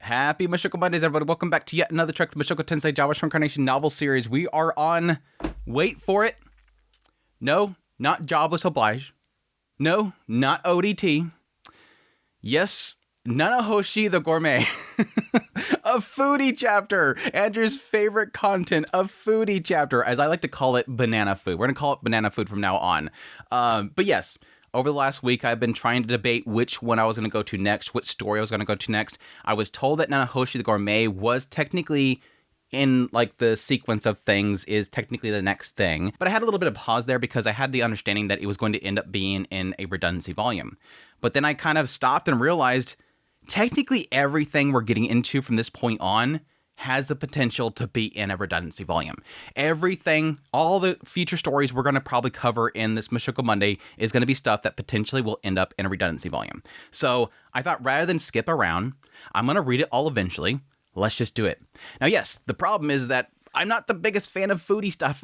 Happy Mushoku Mondays, everybody. Welcome back to yet another trek to Mushoku Tensei Jobless Reincarnation novel series. We are on, wait for it, no, not Jobless Oblige. No, not ODT. Yes, Nanahoshi the Gourmet. A foodie chapter. Andrew's favorite content, a foodie chapter. As I like to call it, banana food. We're going to call it banana food from now on. But yes, over the last week, I've been trying to debate which one I was going to go to next, which story I was going to go to next. I was told that Nanahoshi the Gourmet was technically in like the sequence of things is technically the next thing. But I had a little bit of pause there because I had the understanding that it was going to end up being in a redundancy volume. But then I kind of stopped and realized technically everything we're getting into from this point on has the potential to be in a redundancy volume. Everything, all the future stories we're going to probably cover in this Mushoku Monday is going to be stuff that potentially will end up in a redundancy volume. So I thought rather than skip around, I'm going to read it all eventually. Let's just do it. Now, yes, the problem is that I'm not the biggest fan of foodie stuff.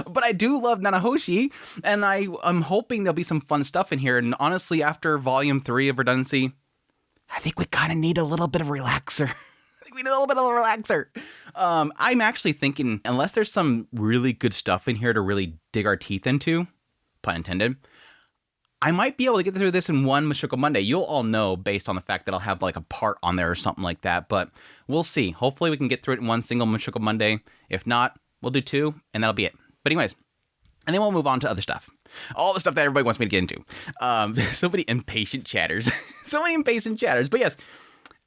But I do love Nanahoshi, and I'm hoping there'll be some fun stuff in here. And honestly, after Volume 3 of Redundancy, I think we kind of need a little bit of relaxer. I'm actually thinking, unless there's some really good stuff in here to really dig our teeth into, pun intended, I might be able to get through this in one Mushoku Monday. You'll all know based on the fact that I'll have like a part on there or something like that, but we'll see. Hopefully we can get through it in one single Mushoku Monday. If not, we'll do two, and that'll be it. But anyways, and then we'll move on to other stuff. All the stuff that everybody wants me to get into. So many impatient chatters. But yes,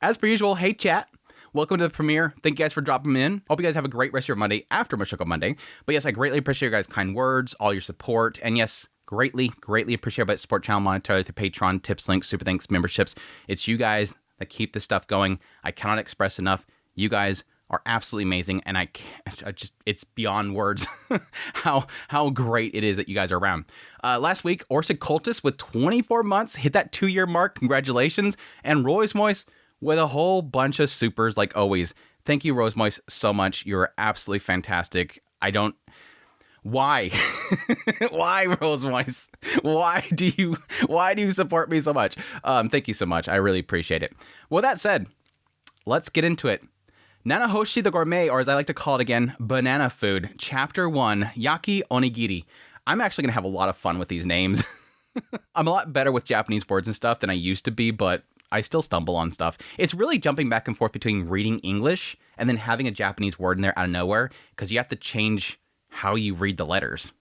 as per usual, hey chat. Welcome to the premiere. Thank you guys for dropping in. Hope you guys have a great rest of your Monday after Mushoku Monday. But yes, I greatly appreciate your guys' kind words, all your support. And yes, greatly appreciate everybody support channel monetarily through Patreon, tips, links, super thanks, memberships. It's you guys that keep this stuff going. I cannot express enough. You guys are absolutely amazing, and it's beyond words how great it is that you guys are around. Last week, Orsa Cultist with 24 months hit that 2-year mark. Congratulations. And Royce Moise with a whole bunch of supers like always. Thank you, Rose Moise, so much. You're absolutely fantastic. Why? Why, Rose Moise? Why do you support me so much? Thank you so much. I really appreciate it. With that said, let's get into it. Nanahoshi the Gourmet, or as I like to call it again, Banana Food, Chapter 1, Yaki Onigiri. I'm actually going to have a lot of fun with these names. I'm a lot better with Japanese words and stuff than I used to be, but I still stumble on stuff. It's really jumping back and forth between reading English and then having a Japanese word in there out of nowhere, because you have to change how you read the letters.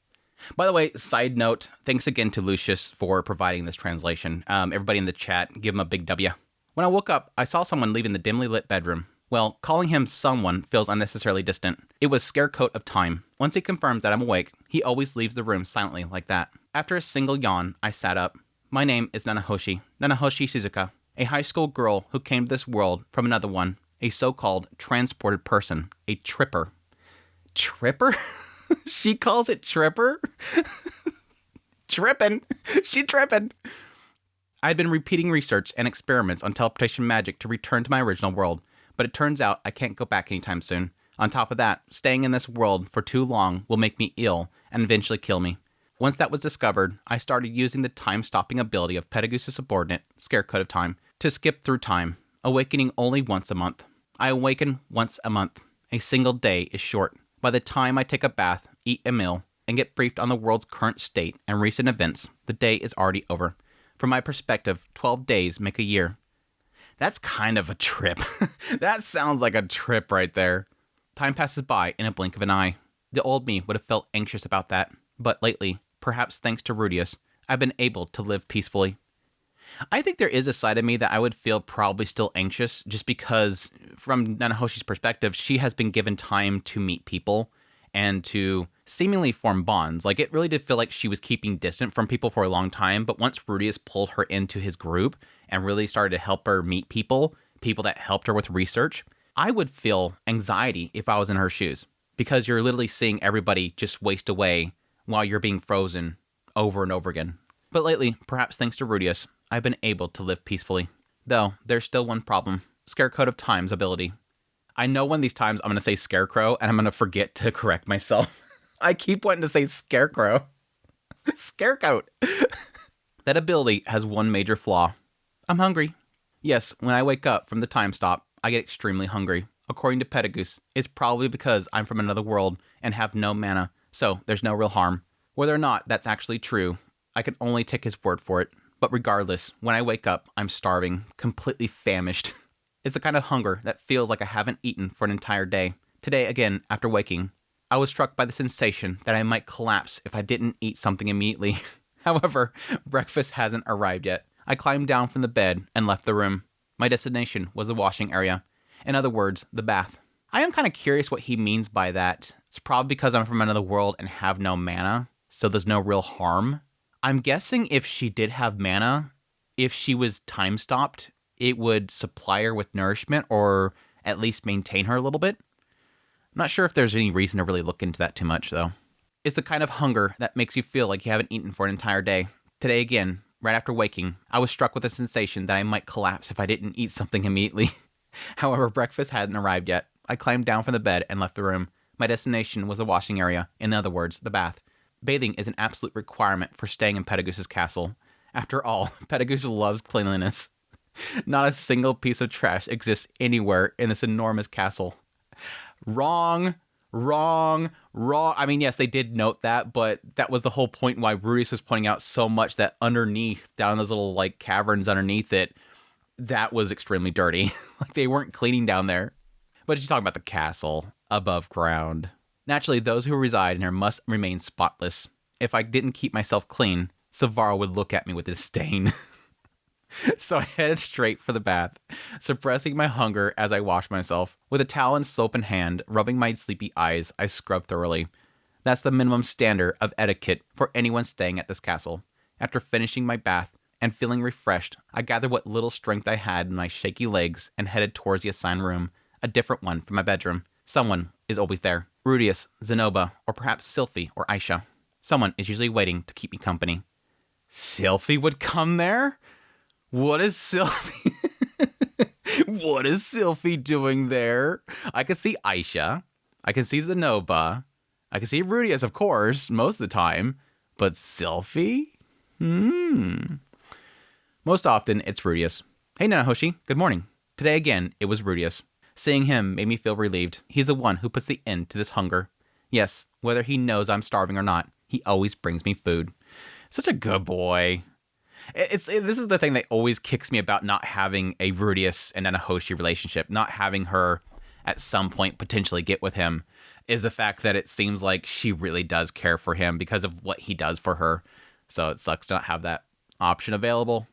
By the way, side note, thanks again to Lucius for providing this translation. Everybody in the chat, give him a big W. When I woke up, I saw someone leaving the dimly lit bedroom. Well, calling him someone feels unnecessarily distant. It was Scarecoat of Time. Once he confirms that I'm awake, he always leaves the room silently like that. After a single yawn, I sat up. My name is Nanahoshi Shizuka, a high school girl who came to this world from another one, a so-called transported person, a tripper. Tripper? She calls it tripper? Trippin'. She trippin'. I had been repeating research and experiments on teleportation magic to return to my original world. But it turns out I can't go back anytime soon. On top of that, staying in this world for too long will make me ill and eventually kill me. Once that was discovered, I started using the time-stopping ability of Pedagogu's subordinate, Scarecoat of Time, to skip through time, awakening only once a month. I awaken once a month. A single day is short. By the time I take a bath, eat a meal, and get briefed on the world's current state and recent events, the day is already over. From my perspective, 12 days make a year. That's kind of a trip. That sounds like a trip right there. Time passes by in a blink of an eye. The old me would have felt anxious about that, but lately, perhaps thanks to Rudius, I've been able to live peacefully. I think there is a side of me that I would feel probably still anxious, just because, from Nanahoshi's perspective, she has been given time to meet people and to seemingly form bonds. Like, it really did feel like she was keeping distant from people for a long time, but once Rudius pulled her into his group and really started to help her meet people that helped her with research, I would feel anxiety if I was in her shoes, because you're literally seeing everybody just waste away while you're being frozen over and over again. But lately, perhaps thanks to Rudius, I've been able to live peacefully. Though, there's still one problem. Scarecoat of Time's ability. I know one of these times I'm going to say Scarecrow, and I'm going to forget to correct myself. I keep wanting to say Scarecrow. Scarecoat. That ability has one major flaw. I'm hungry. Yes, when I wake up from the time stop, I get extremely hungry. According to Petagoose, it's probably because I'm from another world and have no mana, so there's no real harm. Whether or not that's actually true, I can only take his word for it. But regardless, when I wake up, I'm starving, completely famished. It's the kind of hunger that feels like I haven't eaten for an entire day. Today, again, after waking, I was struck by the sensation that I might collapse if I didn't eat something immediately. However, breakfast hasn't arrived yet. I climbed down from the bed and left the room. My destination was the washing area. In other words, the bath. I am kind of curious what he means by that. It's probably because I'm from another world and have no mana, so there's no real harm. I'm guessing if she did have mana, if she was time stopped, it would supply her with nourishment or at least maintain her a little bit. I'm not sure if there's any reason to really look into that too much, though. It's the kind of hunger that makes you feel like you haven't eaten for an entire day. Today again, right after waking, I was struck with a sensation that I might collapse if I didn't eat something immediately. However, breakfast hadn't arrived yet. I climbed down from the bed and left the room. My destination was the washing area, in other words, the bath. Bathing is an absolute requirement for staying in Petagoose's castle. After all, Petagoose loves cleanliness. Not a single piece of trash exists anywhere in this enormous castle. Wrong. I mean, yes, they did note that, but that was the whole point why Rudius was pointing out so much that underneath, down those little, caverns underneath it, that was extremely dirty. They weren't cleaning down there. But she's talking about the castle, above ground. Naturally, those who reside in here must remain spotless. If I didn't keep myself clean, Savaro would look at me with disdain. So I headed straight for the bath, suppressing my hunger as I washed myself. With a towel and soap in hand, rubbing my sleepy eyes, I scrubbed thoroughly. That's the minimum standard of etiquette for anyone staying at this castle. After finishing my bath and feeling refreshed, I gathered what little strength I had in my shaky legs and headed towards the assigned room, a different one from my bedroom. Someone is always there. Rudius, Zenoba, or perhaps Sylphie or Aisha. Someone is usually waiting to keep me company. Sylphie would come there? What is Sylphie? What is Sylphie doing there? I can see Aisha. I can see Zenoba. I can see Rudius, of course, most of the time. But Sylphie? Most often, it's Rudius. Hey, Nanahoshi, good morning. Today again, it was Rudius. Seeing him made me feel relieved. He's the one who puts the end to this hunger. Yes, whether he knows I'm starving or not, he always brings me food. Such a good boy. This is the thing that always kicks me about not having a Rudius and Nanahoshi relationship, not having her at some point potentially get with him, is the fact that it seems like she really does care for him because of what he does for her. So it sucks to not have that option available.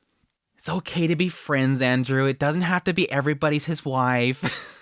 It's okay to be friends, Andrew. It doesn't have to be everybody's his wife.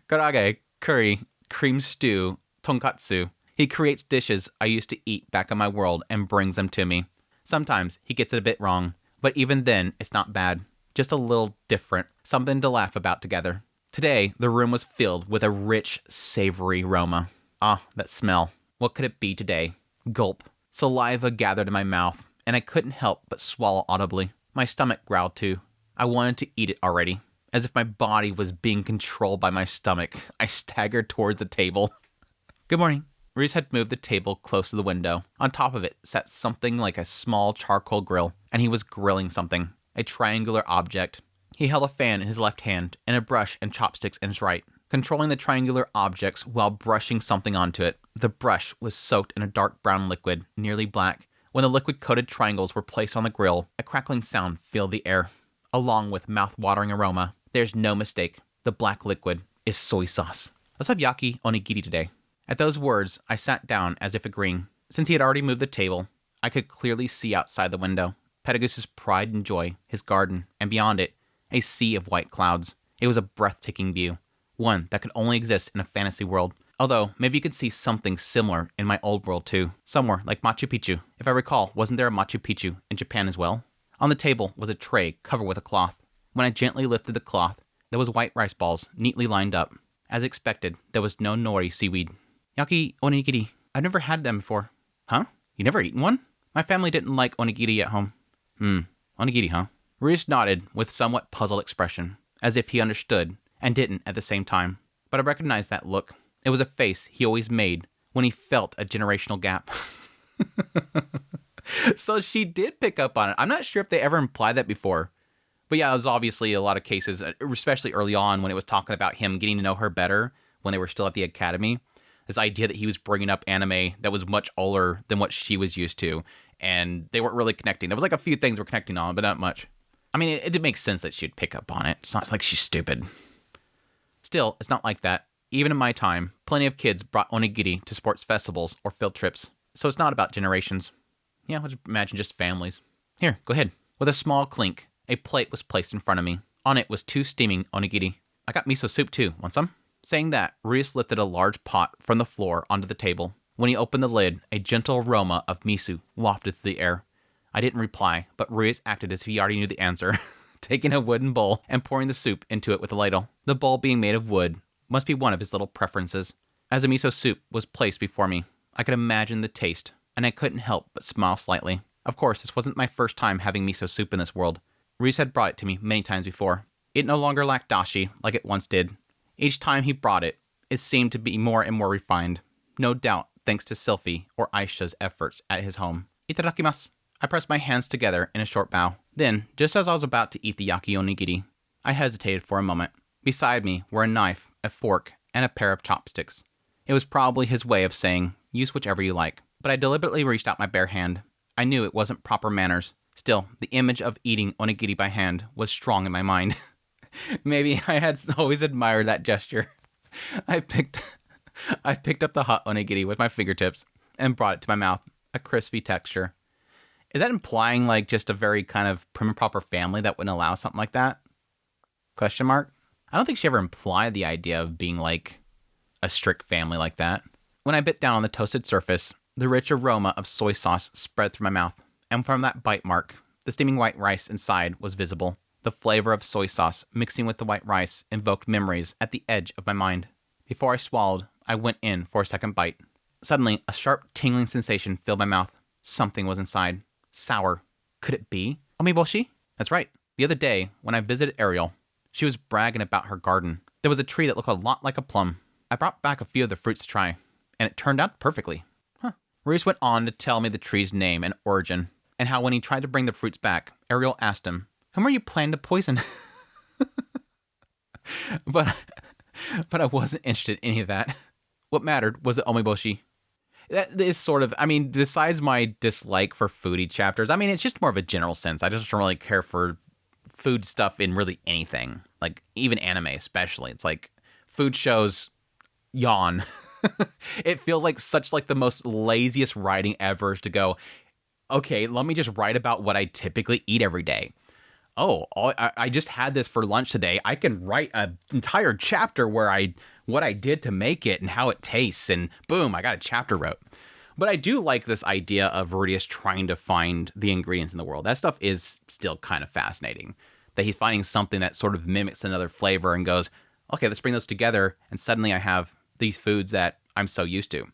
Karage, curry, cream stew, tonkatsu. He creates dishes I used to eat back in my world and brings them to me. Sometimes he gets it a bit wrong, but even then, it's not bad. Just a little different. Something to laugh about together. Today, the room was filled with a rich, savory aroma. Ah, that smell. What could it be today? Gulp. Saliva gathered in my mouth, and I couldn't help but swallow audibly. My stomach growled too. I wanted to eat it already. As if my body was being controlled by my stomach, I staggered towards the table. Good morning. Reese had moved the table close to the window. On top of it sat something like a small charcoal grill, and he was grilling something, a triangular object. He held a fan in his left hand and a brush and chopsticks in his right, controlling the triangular objects while brushing something onto it. The brush was soaked in a dark brown liquid, nearly black. When the liquid-coated triangles were placed on the grill, a crackling sound filled the air, along with mouth-watering aroma. There's no mistake. The black liquid is soy sauce. Let's have yaki onigiri today. At those words, I sat down as if agreeing. Since he had already moved the table, I could clearly see outside the window. Petagoose's pride and joy, his garden, and beyond it, a sea of white clouds. It was a breathtaking view, one that could only exist in a fantasy world. Although, maybe you could see something similar in my old world too, somewhere like Machu Picchu. If I recall, wasn't there a Machu Picchu in Japan as well? On the table was a tray covered with a cloth. When I gently lifted the cloth, there was white rice balls neatly lined up. As expected, there was no nori seaweed. Yaki onigiri. I've never had them before. Huh? You never eaten one? My family didn't like onigiri at home. Onigiri, huh? Reese nodded with somewhat puzzled expression, as if he understood and didn't at the same time. But I recognized that look. It was a face he always made when he felt a generational gap. So she did pick up on it. I'm not sure if they ever implied that before. But yeah, there's obviously a lot of cases, especially early on when it was talking about him getting to know her better when they were still at the academy. This idea that he was bringing up anime that was much older than what she was used to, and they weren't really connecting. There was like a few things we're connecting on, but not much. I mean, it did make sense that she'd pick up on it. It's not like she's stupid. Still, it's not like that. Even in my time, plenty of kids brought onigiri to sports festivals or field trips. So it's not about generations. Yeah, let's imagine just families. Here, go ahead. With a small clink, a plate was placed in front of me. On it was 2 steaming onigiri. I got miso soup too. Want some? Saying that, Ruiz lifted a large pot from the floor onto the table. When he opened the lid, a gentle aroma of miso wafted through the air. I didn't reply, but Ruiz acted as if he already knew the answer, taking a wooden bowl and pouring the soup into it with a ladle. The bowl being made of wood must be one of his little preferences. As the miso soup was placed before me, I could imagine the taste, and I couldn't help but smile slightly. Of course, this wasn't my first time having miso soup in this world. Ruiz had brought it to me many times before. It no longer lacked dashi like it once did. Each time he brought it, it seemed to be more and more refined. No doubt thanks to Sylphie or Aisha's efforts at his home. Itadakimasu. I pressed my hands together in a short bow. Then, just as I was about to eat the yaki onigiri, I hesitated for a moment. Beside me were a knife, a fork, and a pair of chopsticks. It was probably his way of saying, use whichever you like. But I deliberately reached out my bare hand. I knew it wasn't proper manners. Still, the image of eating onigiri by hand was strong in my mind. Maybe I had always admired that gesture. I picked up the hot onigiri with my fingertips and brought it to my mouth, a crispy texture. Is that implying like just a very kind of prim and proper family that wouldn't allow something like that? Question mark? I don't think she ever implied the idea of being like a strict family like that. When I bit down on the toasted surface, the rich aroma of soy sauce spread through my mouth, and from that bite mark, the steaming white rice inside was visible. The flavor of soy sauce mixing with the white rice invoked memories at the edge of my mind. Before I swallowed, I went in for a second bite. Suddenly, a sharp tingling sensation filled my mouth. Something was inside. Sour. Could it be omiboshi? That's right. The other day, when I visited Ariel, she was bragging about her garden. There was a tree that looked a lot like a plum. I brought back a few of the fruits to try, and it turned out perfectly. Reese went on to tell me the tree's name and origin, and how when he tried to bring the fruits back, Ariel asked him, whom are you planning to poison? But I wasn't interested in any of that. What mattered was the omiboshi. That is sort of, I mean, besides my dislike for foodie chapters, I mean, it's just more of a general sense. I just don't really care for food stuff in really anything. Like, even anime especially. It's like, food shows, yawn. It feels like such like the most laziest writing ever is to go, okay, let me just write about what I typically eat every day. Oh, I just had this for lunch today. I can write an entire chapter where what I did to make it and how it tastes, and boom, I got a chapter wrote. But I do like this idea of Rudius trying to find the ingredients in the world. That stuff is still kind of fascinating. That he's finding something that sort of mimics another flavor and goes, okay, let's bring those together, and suddenly I have these foods that I'm so used to.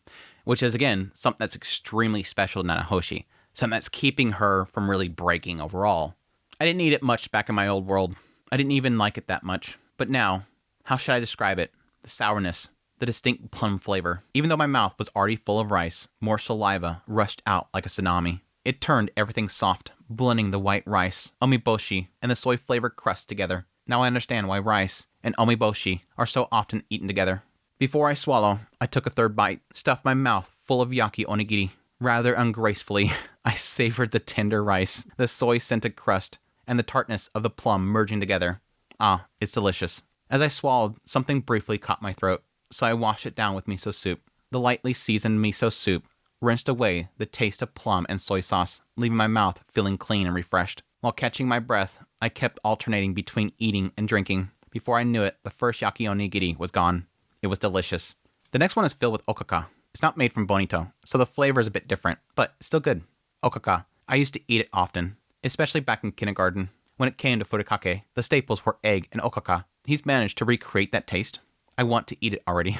Which is, again, something that's extremely special to Nanahoshi. Something that's keeping her from really breaking overall. I didn't eat it much back in my old world. I didn't even like it that much. But now, how should I describe it? The sourness, the distinct plum flavor. Even though my mouth was already full of rice, more saliva rushed out like a tsunami. It turned everything soft, blending the white rice, omiboshi, and the soy flavored crust together. Now I understand why rice and omiboshi are so often eaten together. Before I swallow, I took a third bite, stuffed my mouth full of yaki onigiri. Rather ungracefully, I savored the tender rice, the soy-scented crust, and the tartness of the plum merging together. Ah, it's delicious. As I swallowed, something briefly caught my throat, so I washed it down with miso soup. The lightly seasoned miso soup rinsed away the taste of plum and soy sauce, leaving my mouth feeling clean and refreshed. While catching my breath, I kept alternating between eating and drinking. Before I knew it, the first yaki onigiri was gone. It was delicious. The next one is filled with okaka. It's not made from bonito, so the flavor is a bit different, but still good. Okaka. I used to eat it often, especially back in kindergarten. When it came to furikake, the staples were egg and okaka. He's managed to recreate that taste. I want to eat it already.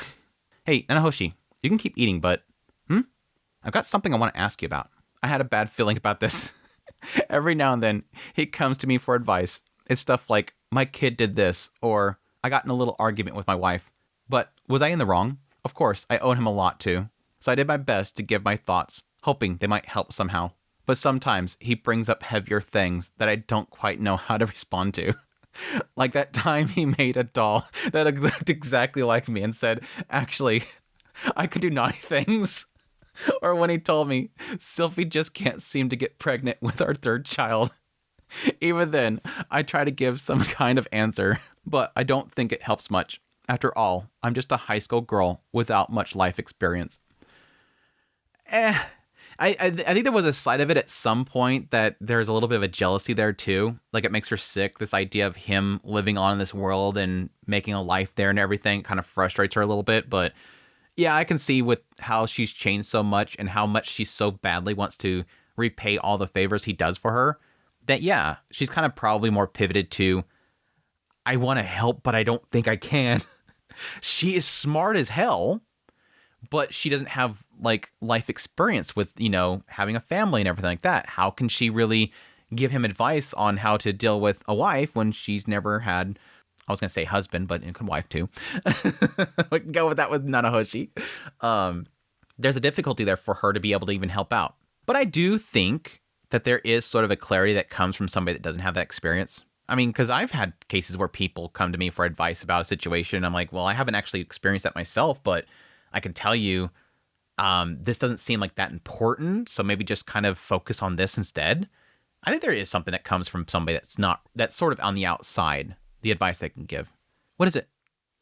Hey, Nanahoshi, you can keep eating, but... I've got something I want to ask you about. I had a bad feeling about this. Every now and then, he comes to me for advice. It's stuff like, my kid did this, or I got in a little argument with my wife. But was I in the wrong? Of course, I owe him a lot too. So I did my best to give my thoughts, hoping they might help somehow. but sometimes he brings up heavier things that I don't quite know how to respond to. Like that time he made a doll that looked exactly like me and said, actually, I could do naughty things. Or when he told me, Sylvie just can't seem to get pregnant with our third child. Even then, I try to give some kind of answer, but I don't think it helps much. After all, I'm just a high school girl without much life experience. I think there was a side of it at some point that there's a little bit of a jealousy there too. Like it makes her sick, this idea of him living on in this world and making a life there and everything kind of frustrates her a little bit. But yeah, I can see with how she's changed so much and how much she so badly wants to repay all the favors he does for her, that yeah, she's kind of probably more pivoted to, I want to help, but I don't think I can. She is smart as hell, but she doesn't have like life experience with, you know, having a family and everything like that. How can she really give him advice on how to deal with a wife when she's never had, I was going to say husband, but it could wife too. We can go with that with Nanahoshi. There's a difficulty there for her to be able to even help out. But I do think that there is sort of a clarity that comes from somebody that doesn't have that experience. I mean, because I've had cases where people come to me for advice about a situation. And I'm like, well, I haven't actually experienced that myself, but I can tell you this doesn't seem like that important. So maybe just kind of focus on this instead. I think there is something that comes from somebody that's sort of on the outside, the advice they can give. What is it?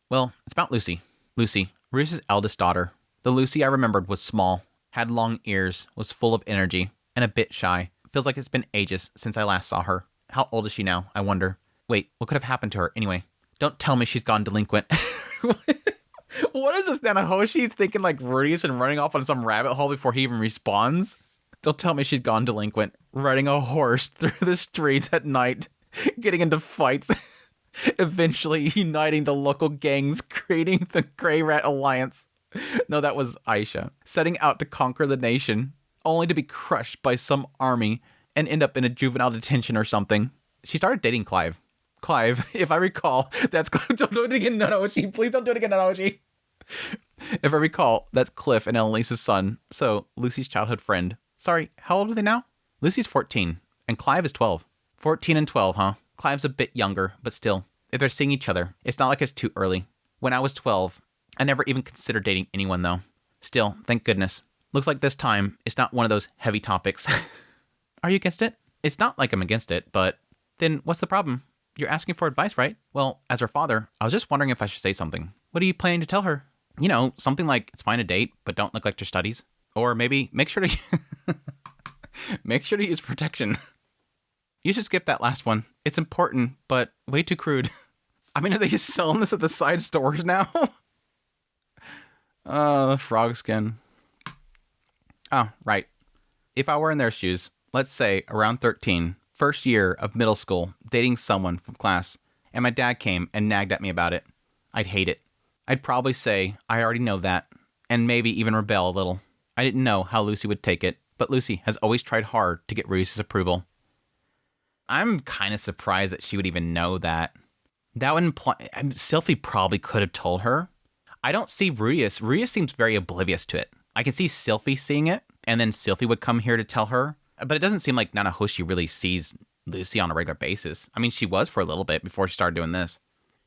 Well, it's about Lucy. Lucy, Reese's eldest daughter. The Lucy I remembered was small, had long ears, was full of energy, and a bit shy. Feels like it's been ages since I last saw her. How old is she now, I wonder? Wait, what could have happened to her anyway? Don't tell me she's gone delinquent. What is this, Nanahoshi's thinking like Rudius and running off on some rabbit hole before he even responds? Don't tell me she's gone delinquent, riding a horse through the streets at night, getting into fights, eventually uniting the local gangs, creating the Grey Rat Alliance. No, that was Aisha. Setting out to conquer the nation, only to be crushed by some army and end up in a juvenile detention or something. She started dating Clive. Clive, if I recall, that's... Don't do it again, Nanahoshi. Please don't do it again, Nanahoshi. If I recall, that's Cliff and Annalise's son, so Lucy's childhood friend. Sorry, how old are they now? Lucy's 14, and Clive is 12. 14 and 12, huh? Clive's a bit younger, but still, if they're seeing each other, it's not like it's too early. When I was 12, I never even considered dating anyone, though. Still, thank goodness. Looks like this time, it's not one of those heavy topics. Are you against it? It's not like I'm against it, but then what's the problem? You're asking for advice, right? Well, as her father, I was just wondering if I should say something. What are you planning to tell her? You know, something like, it's fine to date, but don't neglect your studies. Or maybe make sure to make sure to use protection. You should skip that last one. It's important, but way too crude. I mean, are they just selling this at the side stores now? Oh, the frog skin. Oh, right. If I were in their shoes, let's say around 13, first year of middle school, dating someone from class, and my dad came and nagged at me about it, I'd hate it. I'd probably say, I already know that, and maybe even rebel a little. I didn't know how Lucy would take it, but Lucy has always tried hard to get Reese's approval. I'm kind of surprised that she would even know that. That would imply... Sylvie probably could have told her. I don't see Rudius. Rudius seems very oblivious to it. I can see Sylvie seeing it, and then Sylvie would come here to tell her. But it doesn't seem like Nanahoshi really sees Lucy on a regular basis. I mean, she was for a little bit before she started doing this.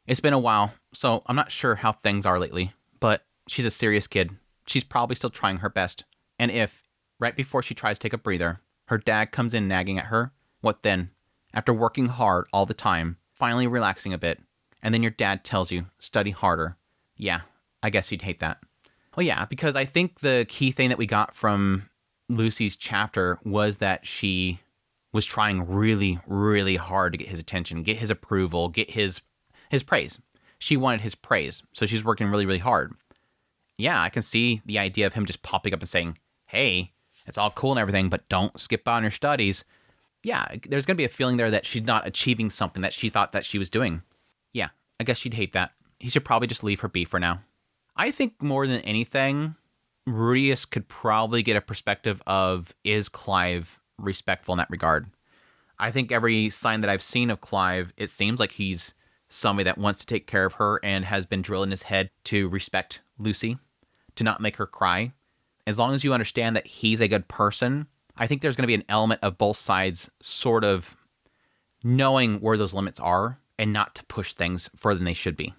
It's been a while, so I'm not sure how things are lately. But she's a serious kid. She's probably still trying her best. And if, right before she tries to take a breather, her dad comes in nagging at her, what then? After working hard all the time, finally relaxing a bit, and then your dad tells you, study harder. Yeah, I guess you'd hate that. Well, yeah, because I think the key thing that we got from Lucy's chapter was that she was trying really, really hard to get his attention, get his approval, get his praise. She wanted his praise, so she's working really, really hard. Yeah, I can see the idea of him just popping up and saying, hey, it's all cool and everything, but don't skip out on your studies. Yeah, there's going to be a feeling there that she's not achieving something that she thought that she was doing. Yeah, I guess she'd hate that. He should probably just leave her be for now. I think more than anything, Rudius could probably get a perspective of, is Clive respectful in that regard? I think every sign that I've seen of Clive, it seems like he's somebody that wants to take care of her and has been drilled in his head to respect Lucy, to not make her cry. As long as you understand that he's a good person, I think there's going to be an element of both sides sort of knowing where those limits are and not to push things further than they should be.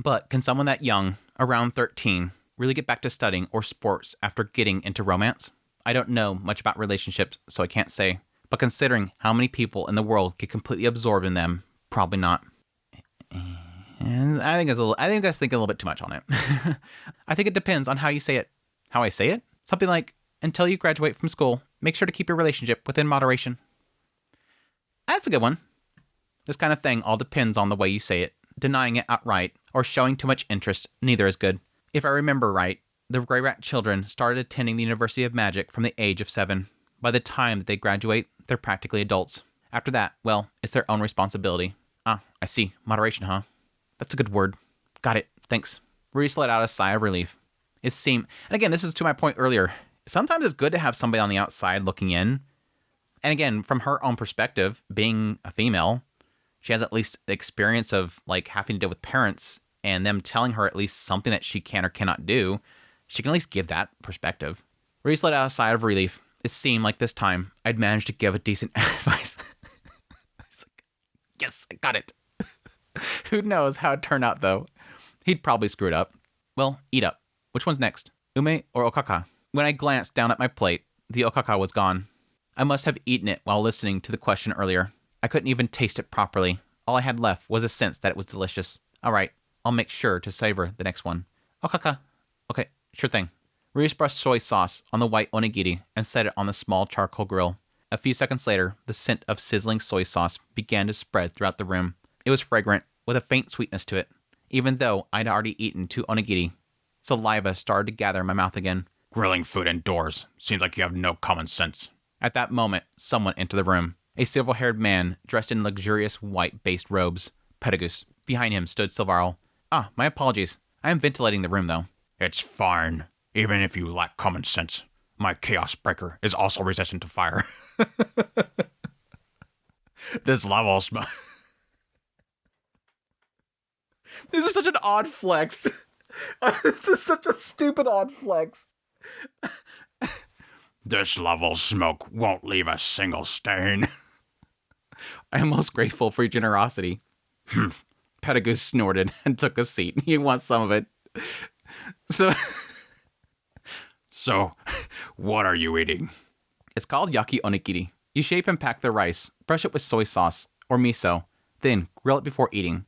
But can someone that young, around 13, really get back to studying or sports after getting into romance? I don't know much about relationships, so I can't say. But considering how many people in the world get completely absorbed in them, probably not. And I think that's thinking a little bit too much on it. I think it depends on how you say it. How I say it? Something like, until you graduate from school, make sure to keep your relationship within moderation. That's a good one. This kind of thing all depends on the way you say it. Denying it outright or showing too much interest, neither is good. If I remember right, the Grey Rat children started attending the University of Magic from the age of 7. By the time that they graduate, they're practically adults. After that, well, it's their own responsibility. Ah, I see. Moderation, huh? That's a good word. Got it. Thanks. Reese let out a sigh of relief. It seemed, and again, this is to my point earlier, sometimes it's good to have somebody on the outside looking in. And again, from her own perspective, being a female, she has at least the experience of like having to deal with parents and them telling her at least something that she can or cannot do. She can at least give that perspective. Reese let out a sigh of relief. It seemed like this time I'd managed to give a decent advice. I was like, yes, I got it. Who knows how it turned out, though? He'd probably screw it up. Well, eat up. Which one's next? Ume or okaka? When I glanced down at my plate, the okaka was gone. I must have eaten it while listening to the question earlier. I couldn't even taste it properly. All I had left was a sense that it was delicious. All right, I'll make sure to savor the next one. Okaka. Okay, sure thing. Reese brushed soy sauce on the white onigiri and set it on the small charcoal grill. A few seconds later, the scent of sizzling soy sauce began to spread throughout the room. It was fragrant, with a faint sweetness to it. Even though I'd already eaten 2 onigiri, saliva started to gather in my mouth again. Grilling food indoors. Seems like you have no common sense. At that moment, someone entered the room. A silver-haired man dressed in luxurious white-based robes. Petagus. Behind him stood Silvaro. Ah, my apologies. I am ventilating the room, though. It's fine. Even if you lack common sense. My Chaos Breaker is also resistant to fire. This level smoke. This is such an odd flex. This is such a stupid odd flex. This level smoke won't leave a single stain. I am most grateful for your generosity. Petagus snorted and took a seat. He wants some of it. So, what are you eating? It's called yaki onigiri. You shape and pack the rice, brush it with soy sauce or miso, then grill it before eating.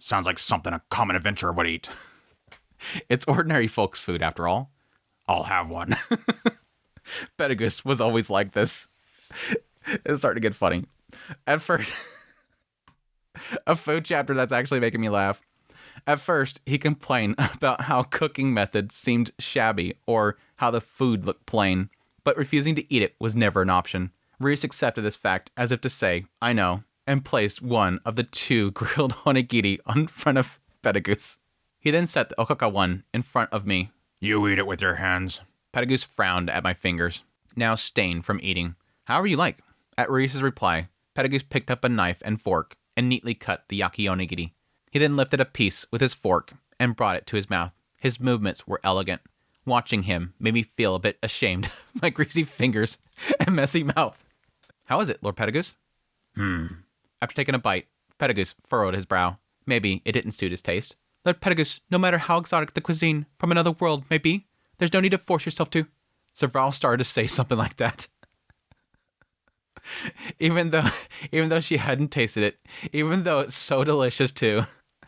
Sounds like something a common adventurer would eat. It's ordinary folks' food, after all. I'll have one. Petagus was always like this. It's starting to get funny. At first, a food chapter that's actually making me laugh. At first, he complained about how cooking methods seemed shabby or how the food looked plain, but refusing to eat it was never an option. Reese accepted this fact as if to say, I know, and placed one of the 2 grilled onigiri in front of Petagus. He then set the okaka one in front of me. You eat it with your hands. Petagus frowned at my fingers, now stained from eating. However you like. At Reese's reply, Petagus picked up a knife and fork and neatly cut the yaki onigiri. He then lifted a piece with his fork and brought it to his mouth. His movements were elegant. Watching him made me feel a bit ashamed of my greasy fingers and messy mouth. How is it, Lord Petagus? After taking a bite, Petagus furrowed his brow. Maybe it didn't suit his taste. Lord Petagus, no matter how exotic the cuisine from another world may be, there's no need to force yourself to. Serval started to say something like that. even though she hadn't tasted it, even though it's so delicious too.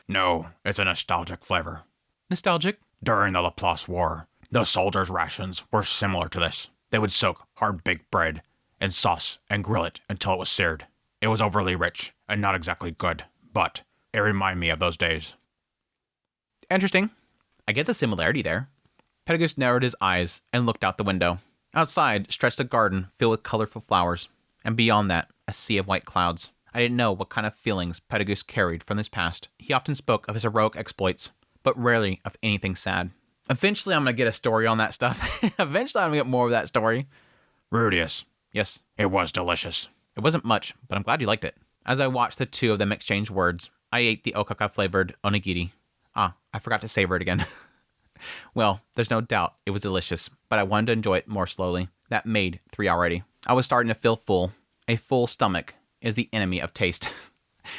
No, it's a nostalgic flavor. Nostalgic? During the Laplace War, the soldiers' rations were similar to this. They would soak hard-baked bread in sauce and grill it until it was seared. It was overly rich and not exactly good, but it reminded me of those days. Interesting. I get the similarity there. Petagus narrowed his eyes and looked out the window. Outside stretched a garden filled with colorful flowers, and beyond that, a sea of white clouds. I didn't know what kind of feelings Petagus carried from his past. He often spoke of his heroic exploits, but rarely of anything sad. Eventually, I'm going to get a story on that stuff. Eventually, I'm going to get more of that story. Rudius. Yes? It was delicious. It wasn't much, but I'm glad you liked it. As I watched the 2 of them exchange words, I ate the okaka-flavored onigiri. Ah, I forgot to savor it again. Well, there's no doubt it was delicious, but I wanted to enjoy it more slowly. That made 3 already. I was starting to feel full. A full stomach is the enemy of taste.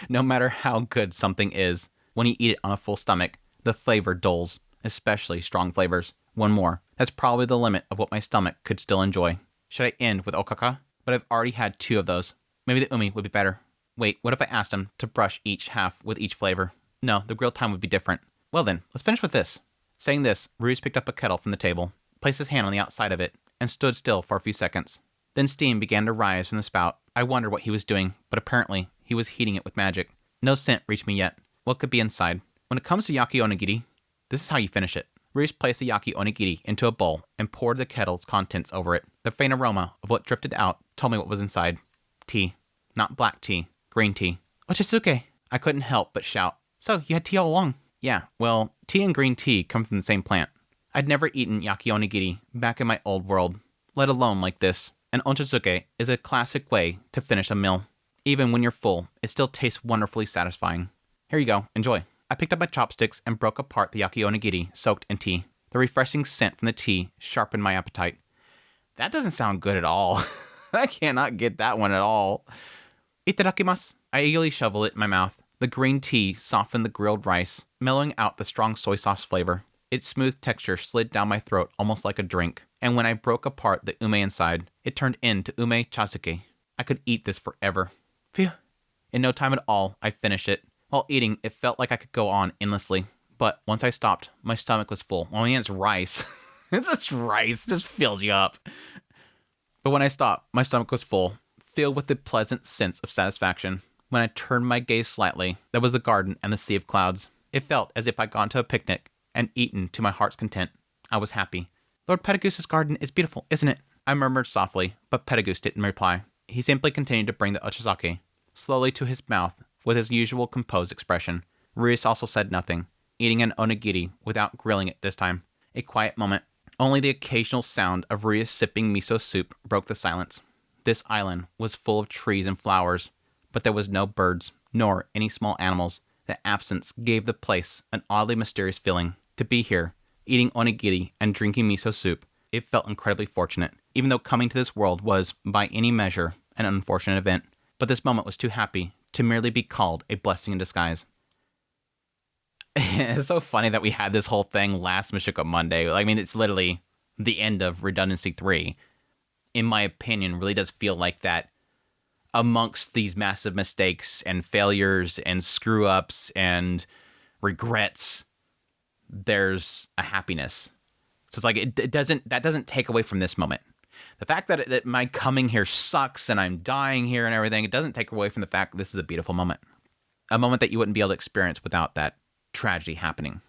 No matter how good something is, when you eat it on a full stomach, the flavor dulls, especially strong flavors. One more. That's probably the limit of what my stomach could still enjoy. Should I end with okaka? But I've already had 2 of those. Maybe the umi would be better. Wait, what if I asked him to brush each half with each flavor? No, the grill time would be different. Well then, let's finish with this. Saying this, Ruse picked up a kettle from the table, placed his hand on the outside of it, and stood still for a few seconds. Then steam began to rise from the spout. I wondered what he was doing, but apparently he was heating it with magic. No scent reached me yet. What could be inside? When it comes to yaki onigiri, this is how you finish it. Ruse placed the yaki onigiri into a bowl and poured the kettle's contents over it. The faint aroma of what drifted out told me what was inside. Tea. Not black tea. Green tea. Ochaisuke! I couldn't help but shout. So, you had tea all along? Yeah, well, tea and green tea come from the same plant. I'd never eaten yaki onigiri back in my old world, let alone like this. And ochaisuke is a classic way to finish a meal. Even when you're full, it still tastes wonderfully satisfying. Here you go, enjoy. I picked up my chopsticks and broke apart the yaki onigiri soaked in tea. The refreshing scent from the tea sharpened my appetite. That doesn't sound good at all. I cannot get that one at all. Itadakimasu. I eagerly shoveled it in my mouth. The green tea softened the grilled rice, mellowing out the strong soy sauce flavor. Its smooth texture slid down my throat almost like a drink, and when I broke apart the ume inside, it turned into ume chasuke. I could eat this forever. Phew. In no time at all, I finished it. While eating, it felt like I could go on endlessly. But once I stopped, my stomach was full. Well, I mean, it's rice. It's just rice. It just fills you up. But when I stopped, my stomach was full, filled with the pleasant sense of satisfaction. When I turned my gaze slightly, there was the garden and the sea of clouds. It felt as if I'd gone to a picnic and eaten to my heart's content. I was happy. Lord Pedagoose's garden is beautiful, isn't it? I murmured softly, but Pedagoose didn't reply. He simply continued to bring the ochaisuke slowly to his mouth with his usual composed expression. Rhys also said nothing, eating an onigiri without grilling it this time. A quiet moment. Only the occasional sound of Rhys sipping miso soup broke the silence. This island was full of trees and flowers, but there was no birds, nor any small animals. The absence gave the place an oddly mysterious feeling. To be here, eating onigiri and drinking miso soup, it felt incredibly fortunate, even though coming to this world was, by any measure, an unfortunate event. But this moment was too happy to merely be called a blessing in disguise. It's so funny that we had this whole thing last Mushoku Monday. I mean, it's literally the end of Redundancy 3. In my opinion, really does feel like that amongst these massive mistakes and failures and screw-ups and regrets, there's a happiness. So it's like that doesn't take away from this moment. The fact that my coming here sucks and I'm dying here and everything, it doesn't take away from the fact that this is a beautiful moment. A moment that you wouldn't be able to experience without that tragedy happening.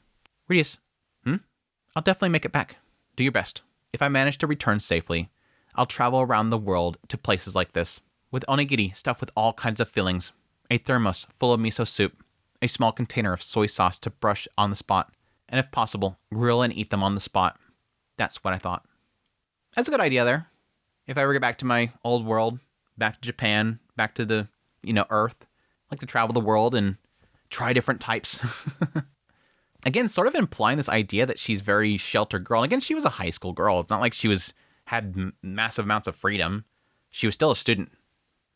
Radius, I'll definitely make it back. Do your best. If I manage to return safely, I'll travel around the world to places like this, with onigiri stuffed with all kinds of fillings, a thermos full of miso soup, a small container of soy sauce to brush on the spot, and if possible, grill and eat them on the spot. That's what I thought. That's a good idea there. If I ever get back to my old world, back to Japan, back to the, Earth, I'd like to travel the world and try different types. Again, sort of implying this idea that she's very sheltered girl. And again, she was a high school girl. It's not like she had massive amounts of freedom. She was still a student.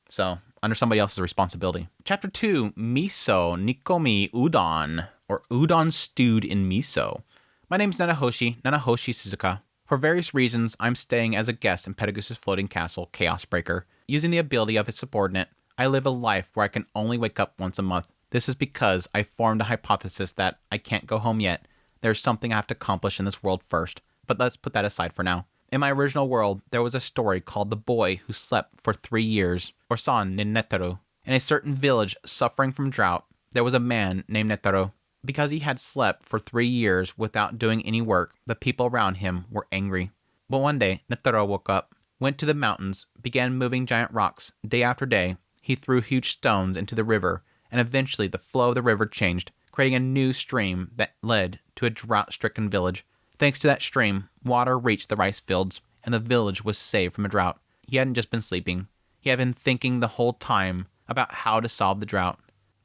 So, under somebody else's responsibility. Chapter 2, Miso Nikomi Udon, or Udon Stewed in Miso. My name's Nanahoshi Suzuka. For various reasons, I'm staying as a guest in Pedagoose's floating castle, Chaos Breaker. Using the ability of his subordinate, I live a life where I can only wake up once a month. This is because I formed a hypothesis that I can't go home yet. There's something I have to accomplish in this world first, but let's put that aside for now. In my original world, there was a story called The Boy Who Slept for 3 Years, or San nin Netaro. In a certain village suffering from drought, there was a man named Netaro. Because he had slept for 3 years without doing any work, the people around him were angry. But one day, Netaro woke up, went to the mountains, began moving giant rocks. Day after day, he threw huge stones into the river, and eventually the flow of the river changed, creating a new stream that led to a drought-stricken village. Thanks to that stream, water reached the rice fields, and the village was saved from a drought. He hadn't just been sleeping. He had been thinking the whole time about how to solve the drought.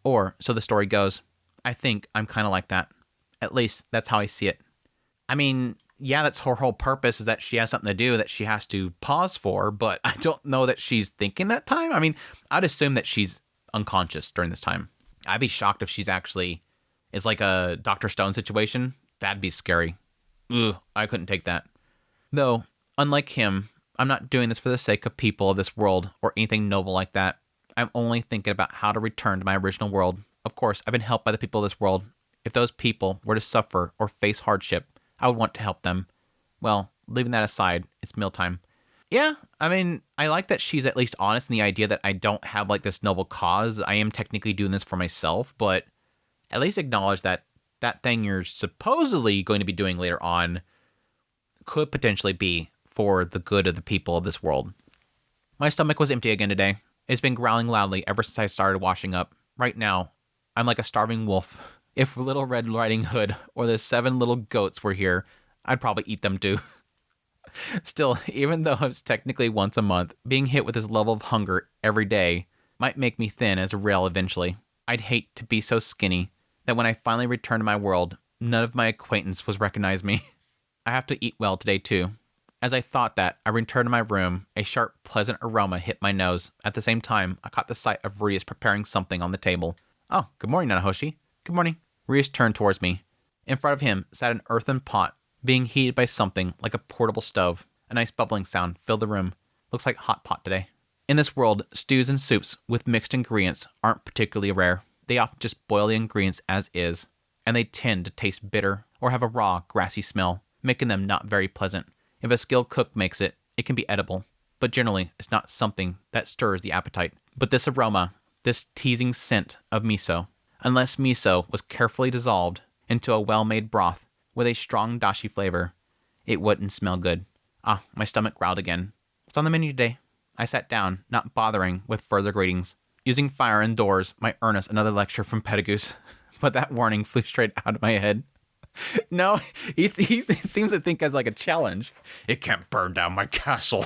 Or, so the story goes. I think I'm kind of like that. At least, that's how I see it. I mean, yeah, that's her whole purpose, is that she has something to do that she has to pause for, but I don't know that she's thinking that time. I mean, I'd assume that she's unconscious during this time. I'd be shocked if she's actually, it's like a Dr. Stone situation. That'd be scary. Ugh, I couldn't take that. Though, unlike him, I'm not doing this for the sake of people of this world or anything noble like that. I'm only thinking about how to return to my original world. Of course, I've been helped by the people of this world. If those people were to suffer or face hardship, I would want to help them. Well, leaving that aside, it's mealtime. Yeah, I mean, I like that she's at least honest in the idea that I don't have like this noble cause. I am technically doing this for myself, but at least acknowledge that that thing you're supposedly going to be doing later on could potentially be for the good of the people of this world. My stomach was empty again today. It's been growling loudly ever since I started washing up. Right now, I'm like a starving wolf. If Little Red Riding Hood or the 7 little goats were here, I'd probably eat them too. Still, even though it's technically once a month, being hit with this level of hunger every day might make me thin as a rail eventually. I'd hate to be so skinny that when I finally return to my world, none of my acquaintance would recognize me. I have to eat well today too. As I thought that, I returned to my room. A sharp, pleasant aroma hit my nose. At the same time, I caught the sight of Rias preparing something on the table. Oh, good morning, Nanahoshi. Good morning. Rias turned towards me. In front of him sat an earthen pot, being heated by something like a portable stove. A nice bubbling sound filled the room. Looks like hot pot today. In this world, stews and soups with mixed ingredients aren't particularly rare. They often just boil the ingredients as is, and they tend to taste bitter or have a raw, grassy smell, making them not very pleasant. If a skilled cook makes it, it can be edible, but generally it's not something that stirs the appetite. But this aroma, this teasing scent of miso, unless miso was carefully dissolved into a well-made broth with a strong dashi flavor, it wouldn't smell good. Ah, my stomach growled again. What's on the menu today? I sat down, not bothering with further greetings. Using fire indoors might earn us another lecture from Pedagoose, but that warning flew straight out of my head. No, he seems to think as like a challenge. It can't burn down my castle.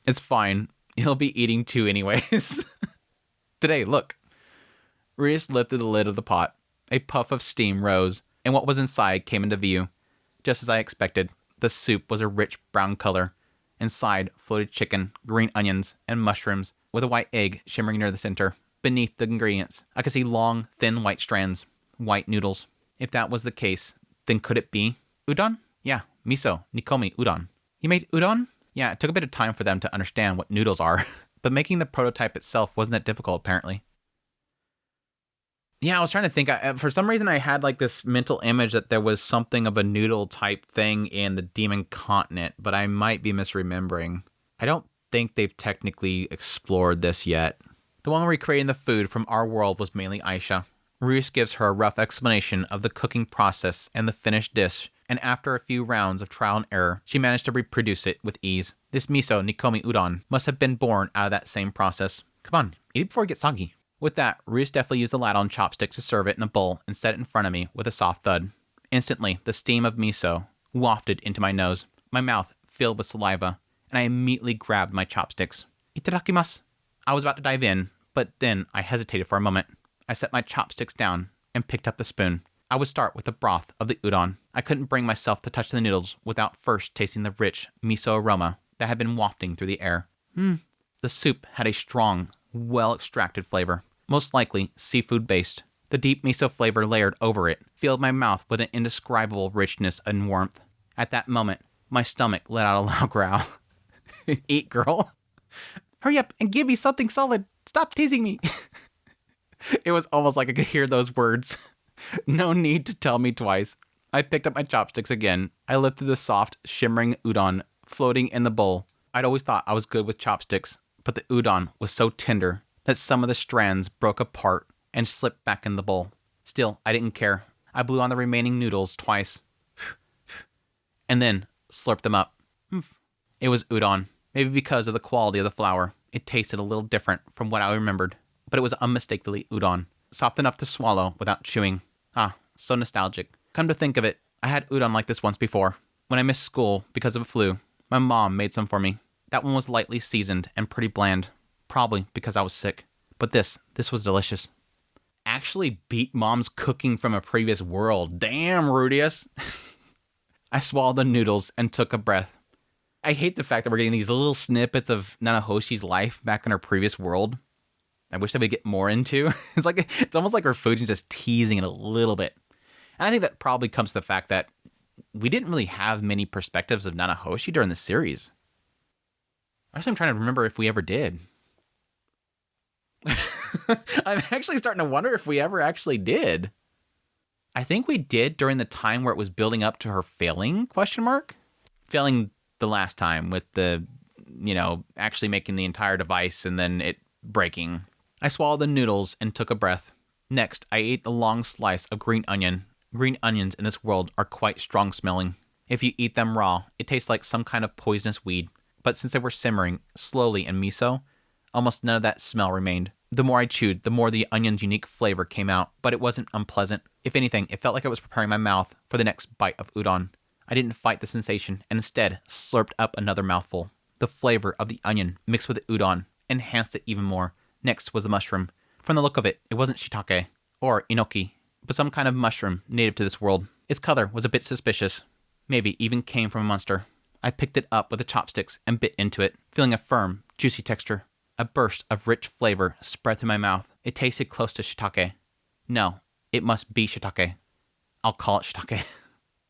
It's fine. He'll be eating too anyways. Today, look. Rias lifted the lid of the pot. A puff of steam rose, and what was inside came into view. Just as I expected, the soup was a rich brown color. Inside floated chicken, green onions, and mushrooms, with a white egg shimmering near the center. Beneath the ingredients, I could see long, thin white strands. White noodles. If that was the case, then could it be udon? Yeah, miso, nikomi, udon. You made udon? Yeah, it took a bit of time for them to understand what noodles are, but making the prototype itself wasn't that difficult, apparently. Yeah, I was trying to think. For some reason, I had like this mental image that there was something of a noodle type thing in the Demon Continent, but I might be misremembering. I don't think they've technically explored this yet. The one recreating the food from our world was mainly Aisha. Rias gives her a rough explanation of the cooking process and the finished dish, and after a few rounds of trial and error, she managed to reproduce it with ease. This miso nikomi udon must have been born out of that same process. Come on, eat it before it gets soggy. With that, Rias deftly used the ladle and chopsticks to serve it in a bowl and set it in front of me with a soft thud. Instantly, the steam of miso wafted into my nose. My mouth filled with saliva, and I immediately grabbed my chopsticks. Itadakimasu. I was about to dive in, but then I hesitated for a moment. I set my chopsticks down and picked up the spoon. I would start with the broth of the udon. I couldn't bring myself to touch the noodles without first tasting the rich miso aroma that had been wafting through the air. The soup had a strong, well-extracted flavor, most likely seafood-based. The deep miso flavor layered over it filled my mouth with an indescribable richness and warmth. At that moment, my stomach let out a loud growl. Eat, girl. Hurry up and give me something solid. Stop teasing me. It was almost like I could hear those words. No need to tell me twice. I picked up my chopsticks again. I lifted the soft, shimmering udon floating in the bowl. I'd always thought I was good with chopsticks, but the udon was so tender that some of the strands broke apart and slipped back in the bowl. Still, I didn't care. I blew on the remaining noodles twice, and then slurped them up. It was udon. Maybe because of the quality of the flour, it tasted a little different from what I remembered, but it was unmistakably udon, soft enough to swallow without chewing. Ah, so nostalgic. Come to think of it, I had udon like this once before. When I missed school because of a flu, my mom made some for me. That one was lightly seasoned and pretty bland, probably because I was sick. But this was delicious. Actually beat mom's cooking from a previous world. Damn, Rudius. I swallowed the noodles and took a breath. I hate the fact that we're getting these little snippets of Nanahoshi's life back in her previous world. I wish that we'd get more into. It's almost like her food is just teasing it a little bit. And I think that probably comes to the fact that we didn't really have many perspectives of Nanahoshi during the series. Actually, I'm trying to remember if we ever did. I'm actually starting to wonder if we ever actually did. I think we did during the time where it was building up to her failing, ? Failing the last time with the, actually making the entire device and then it breaking. I swallowed the noodles and took a breath. Next, I ate a long slice of green onion. Green onions in this world are quite strong smelling. If you eat them raw, it tastes like some kind of poisonous weed. But since they were simmering slowly in miso, almost none of that smell remained. The more I chewed, the more the onion's unique flavor came out, but it wasn't unpleasant. If anything, it felt like I was preparing my mouth for the next bite of udon. I didn't fight the sensation and instead slurped up another mouthful. The flavor of the onion mixed with the udon enhanced it even more. Next was the mushroom. From the look of it, it wasn't shiitake or enoki, but some kind of mushroom native to this world. Its color was a bit suspicious. Maybe even came from a monster. I picked it up with the chopsticks and bit into it, feeling a firm, juicy texture. A burst of rich flavor spread through my mouth. It tasted close to shiitake. No, it must be shiitake. I'll call it shiitake.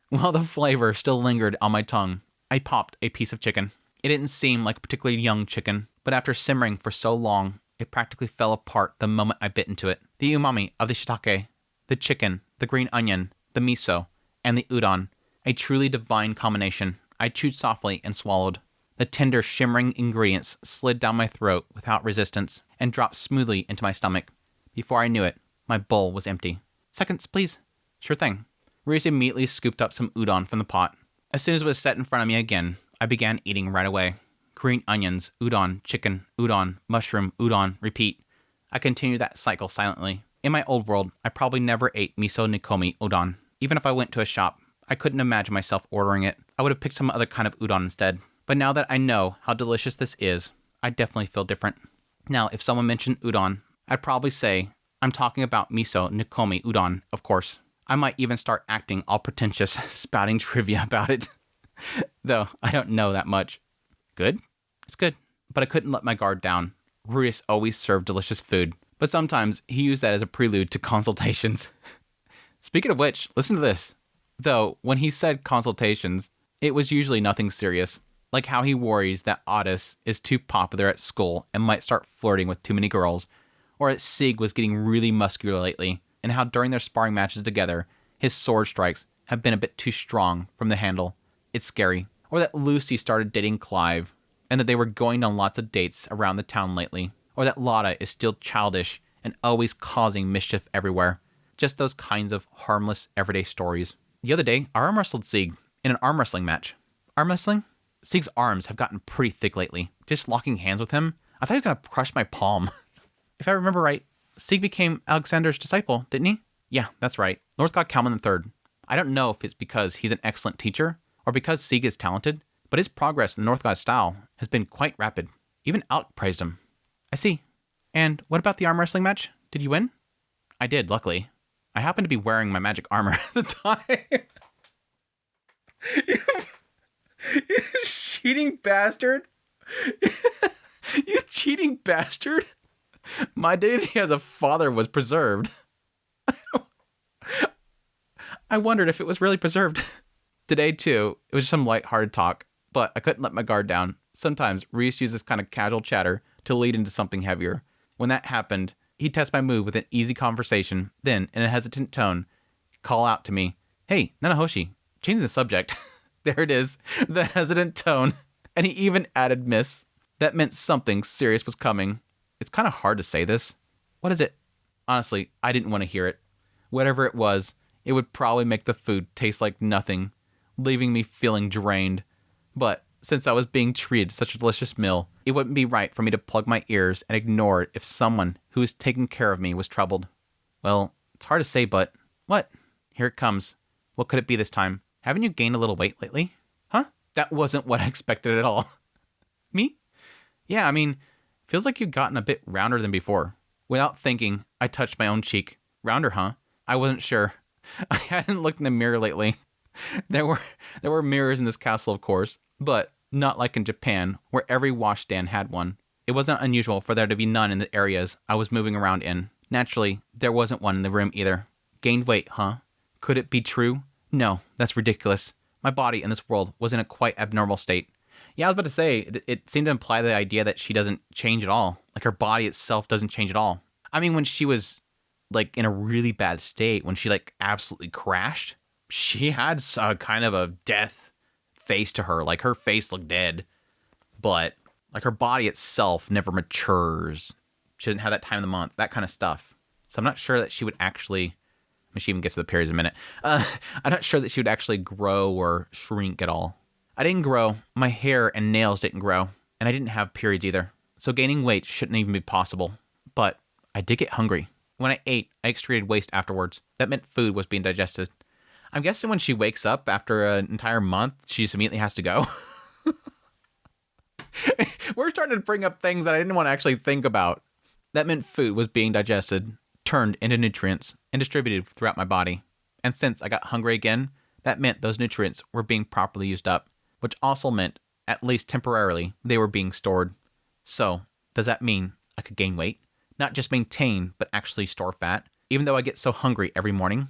While the flavor still lingered on my tongue, I popped a piece of chicken. It didn't seem like a particularly young chicken, but after simmering for so long, it practically fell apart the moment I bit into it. The umami of the shiitake, the chicken, the green onion, the miso, and the udon. A truly divine combination. I chewed softly and swallowed. The tender, shimmering ingredients slid down my throat without resistance and dropped smoothly into my stomach. Before I knew it, my bowl was empty. Seconds, please. Sure thing. Reese immediately scooped up some udon from the pot. As soon as it was set in front of me again, I began eating right away. Green onions, udon, chicken, udon, mushroom, udon, repeat. I continued that cycle silently. In my old world, I probably never ate miso nikomi udon. Even if I went to a shop, I couldn't imagine myself ordering it. I would have picked some other kind of udon instead. But now that I know how delicious this is, I definitely feel different. Now, if someone mentioned udon, I'd probably say, I'm talking about miso nikomi udon, of course. I might even start acting all pretentious, spouting trivia about it. Though, I don't know that much. Good? It's good. But I couldn't let my guard down. Ruius always served delicious food, but sometimes he used that as a prelude to consultations. Speaking of which, listen to this. Though, when he said consultations, it was usually nothing serious. Like how he worries that Otis is too popular at school and might start flirting with too many girls, or that Sig was getting really muscular lately, and how during their sparring matches together, his sword strikes have been a bit too strong from the handle. It's scary. Or that Lucy started dating Clive, and that they were going on lots of dates around the town lately. Or that Lotta is still childish and always causing mischief everywhere. Just those kinds of harmless, everyday stories. The other day, I arm wrestled Sig in an arm wrestling match. Arm wrestling? Sig's arms have gotten pretty thick lately. Just locking hands with him, I thought he was going to crush my palm. If I remember right, Sig became Alexander's disciple, didn't he? Yeah, that's right. North God Kalman III. I don't know if it's because he's an excellent teacher or because Sig is talented, but his progress in the North God style has been quite rapid. Even Alec praised him. I see. And what about the arm wrestling match? Did you win? I did, luckily. I happened to be wearing my magic armor at the time. You cheating bastard. You cheating bastard. My dignity as a father was preserved. I wondered if it was really preserved. Today, too, it was just some lighthearted talk, but I couldn't let my guard down. Sometimes Reese used this kind of casual chatter to lead into something heavier. When that happened, he'd test my move with an easy conversation, then, in a hesitant tone, call out to me, "Hey, Nanahoshi, changing the subject." There it is, the hesitant tone. And he even added miss. That meant something serious was coming. It's kind of hard to say this. What is it? Honestly, I didn't want to hear it. Whatever it was, it would probably make the food taste like nothing, leaving me feeling drained. But since I was being treated to such a delicious meal, it wouldn't be right for me to plug my ears and ignore it if someone who was taking care of me was troubled. Well, it's hard to say, but... What? Here it comes. What could it be this time? Haven't you gained a little weight lately? Huh? That wasn't what I expected at all. Me? Yeah, I mean, feels like you've gotten a bit rounder than before. Without thinking, I touched my own cheek. Rounder, huh? I wasn't sure. I hadn't looked in the mirror lately. There were there were mirrors in this castle, of course, but not like in Japan, where every washstand had one. It wasn't unusual for there to be none in the areas I was moving around in. Naturally, there wasn't one in the room either. Gained weight, huh? Could it be true? No, that's ridiculous. My body in this world was in a quite abnormal state. Yeah, I was about to say, it seemed to imply the idea that she doesn't change at all. Like her body itself doesn't change at all. I mean, when she was like in a really bad state, when she like absolutely crashed, she had kind of a death face to her. Like her face looked dead, but like her body itself never matures. She doesn't have that time of the month, that kind of stuff. So I'm not sure that she would actually. I mean, she even gets to the periods in a minute. I'm not sure that she would actually grow or shrink at all. I didn't grow. My hair and nails didn't grow, and I didn't have periods either. So gaining weight shouldn't even be possible. But I did get hungry. When I ate, I excreted waste afterwards. That meant food was being digested. I'm guessing when she wakes up after an entire month, she just immediately has to go. We're starting to bring up things that I didn't want to actually think about. That meant food was being digested, turned into nutrients, and distributed throughout my body. And since I got hungry again, that meant those nutrients were being properly used up, which also meant, at least temporarily, they were being stored. So, does that mean I could gain weight? Not just maintain, but actually store fat, even though I get so hungry every morning?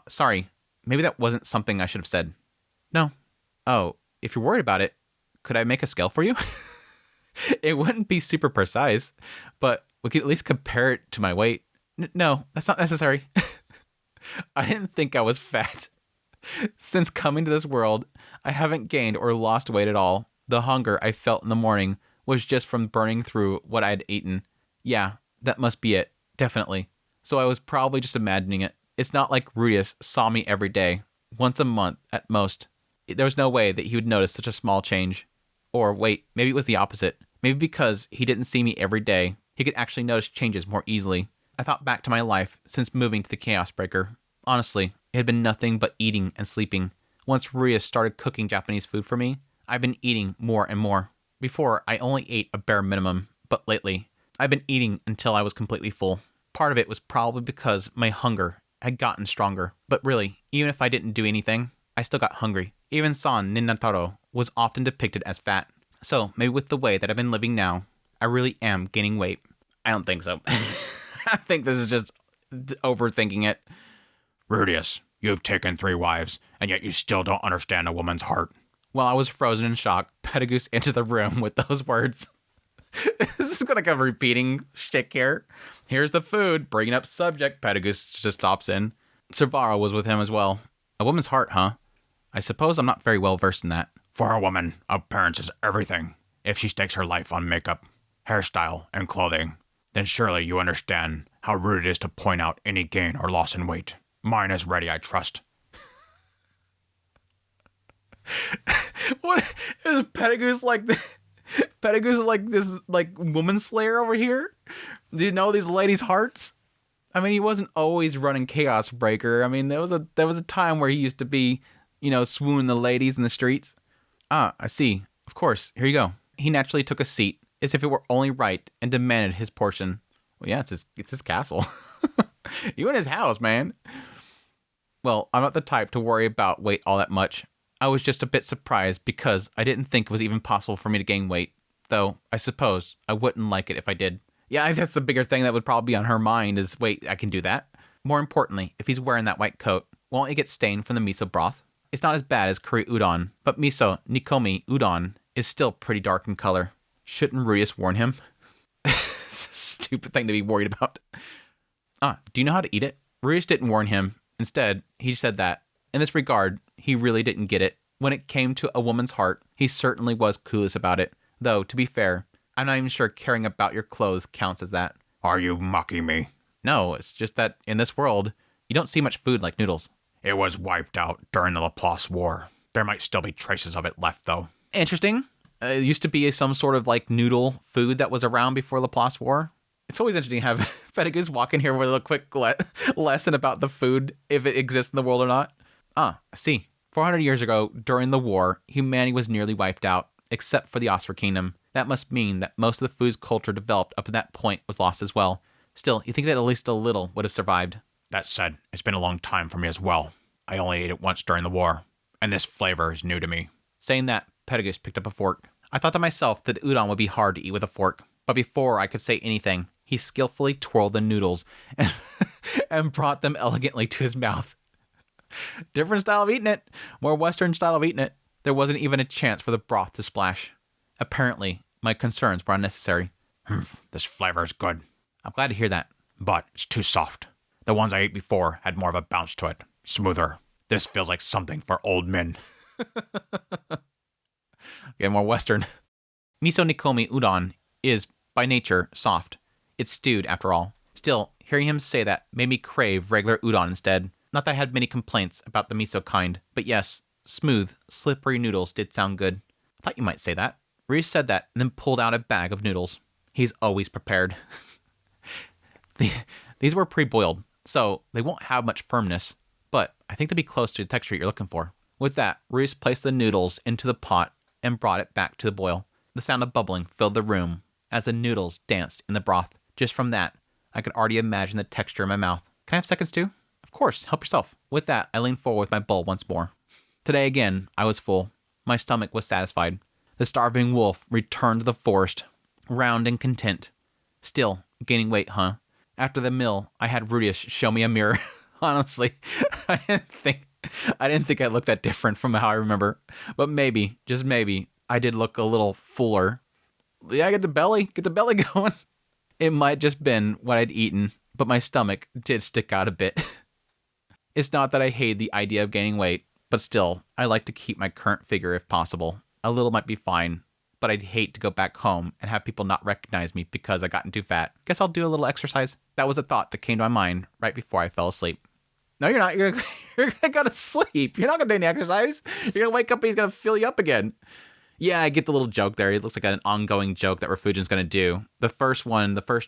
Sorry, maybe that wasn't something I should have said. No. Oh, if you're worried about it, could I make a scale for you? It wouldn't be super precise, but we could at least compare it to my weight. No, that's not necessary. I didn't think I was fat. Since coming to this world, I haven't gained or lost weight at all. The hunger I felt in the morning was just from burning through what I had eaten. Yeah, that must be it. Definitely. So I was probably just imagining it. It's not like Rudius saw me every day, once a month at most. There was no way that he would notice such a small change. Or wait, maybe it was the opposite. Maybe because he didn't see me every day, he could actually notice changes more easily. I thought back to my life since moving to the Chaos Breaker. Honestly, it had been nothing but eating and sleeping. Once Ruya started cooking Japanese food for me, I've been eating more and more. Before, I only ate a bare minimum, but lately, I've been eating until I was completely full. Part of it was probably because my hunger had gotten stronger. But really, even if I didn't do anything, I still got hungry. Even San Ninataro was often depicted as fat. So maybe with the way that I've been living now, I really am gaining weight. I don't think so. I think this is just overthinking it. Rudius, you've taken 3 wives, and yet you still don't understand a woman's heart. While I was frozen in shock, Petagoose entered the room with those words. This is like a repeating shtick here. Here's the food, bringing up subject. Petagoose just stops in. Servaro was with him as well. A woman's heart, huh? I suppose I'm not very well versed in that. For a woman, appearance is everything. If she stakes her life on makeup, hairstyle, and clothing, then surely you understand how rude it is to point out any gain or loss in weight. Mine is ready, I trust. What is Petagoose like? Petagoose is like this like woman slayer over here. Do you know these ladies' hearts? I mean, he wasn't always running Chaos Breaker. I mean, there was a time where he used to be, swooning the ladies in the streets. Ah, I see. Of course. Here you go. He naturally took a seat, as if it were only right, and demanded his portion. Well, yeah, it's his castle. You in his house, man. Well, I'm not the type to worry about weight all that much. I was just a bit surprised because I didn't think it was even possible for me to gain weight. Though, I suppose I wouldn't like it if I did. Yeah, that's the bigger thing that would probably be on her mind is, wait, I can do that? More importantly, if he's wearing that white coat, won't it get stained from the miso broth? It's not as bad as curry udon, but miso nikomi udon is still pretty dark in color. Shouldn't Rudius warn him? It's a stupid thing to be worried about. Do you know how to eat it? Rudius didn't warn him. Instead, he said that, in this regard, he really didn't get it. When it came to a woman's heart, he certainly was clueless about it. Though, to be fair, I'm not even sure caring about your clothes counts as that. Are you mocking me? No, it's just that in this world, you don't see much food like noodles. It was wiped out during the Laplace War. There might still be traces of it left, though. Interesting. It used to be some sort of like noodle food that was around before Laplace War. It's always interesting to have Petagoose walk in here with a quick lesson about the food, if it exists in the world or not. I see. 400 years ago, during the war, humanity was nearly wiped out, except for the Osfer Kingdom. That must mean that most of the food's culture developed up to that point was lost as well. Still, you think that at least a little would have survived. That said, it's been a long time for me as well. I only ate it once during the war. and this flavor is new to me. Saying that, Petagus picked up a fork. I thought to myself that udon would be hard to eat with a fork, but before I could say anything, he skillfully twirled the noodles and, and brought them elegantly to his mouth. Different style of eating it. More Western style of eating it. There wasn't even a chance for the broth to splash. Apparently, my concerns were unnecessary. This flavor is good, I'm glad to hear that. but it's too soft. The ones I ate before had more of a bounce to it. Smoother. This feels like something for old men. Get more Western. Miso Nikomi udon is, by nature, soft. It's stewed, after all. Still, hearing him say that made me crave regular udon instead. Not that I had many complaints about the miso kind, but yes, smooth, slippery noodles did sound good. I thought you might say that. Reese said that and then pulled out a bag of noodles. He's always prepared. These were pre-boiled, so they won't have much firmness, but I think they'll be close to the texture you're looking for. With that, Reese placed the noodles into the pot and brought it back to the boil. The sound of bubbling filled the room as the noodles danced in the broth. Just from that, I could already imagine the texture in my mouth. Can I have seconds too? Of course, help yourself. With that, I leaned forward with my bowl once more. Today again, I was full. My stomach was satisfied. The starving wolf returned to the forest, round and content. Still, gaining weight, huh? After the meal, I had Rudius show me a mirror. Honestly, I didn't think I looked that different from how I remember. But maybe, just maybe, I did look a little fuller. Yeah, get the belly going. It might just been what I'd eaten, but my stomach did stick out a bit. It's not that I hate the idea of gaining weight, but still, I like to keep my current figure if possible. A little might be fine, but I'd hate to go back home and have people not recognize me because I gotten too fat. Guess I'll do a little exercise. That was a thought that came to my mind right before I fell asleep. No, you're not. You're gonna go to sleep. You're not gonna do any exercise. You're gonna wake up and he's gonna fill you up again. Yeah, I get the little joke there. It looks like an ongoing joke that Refugion's gonna do. The first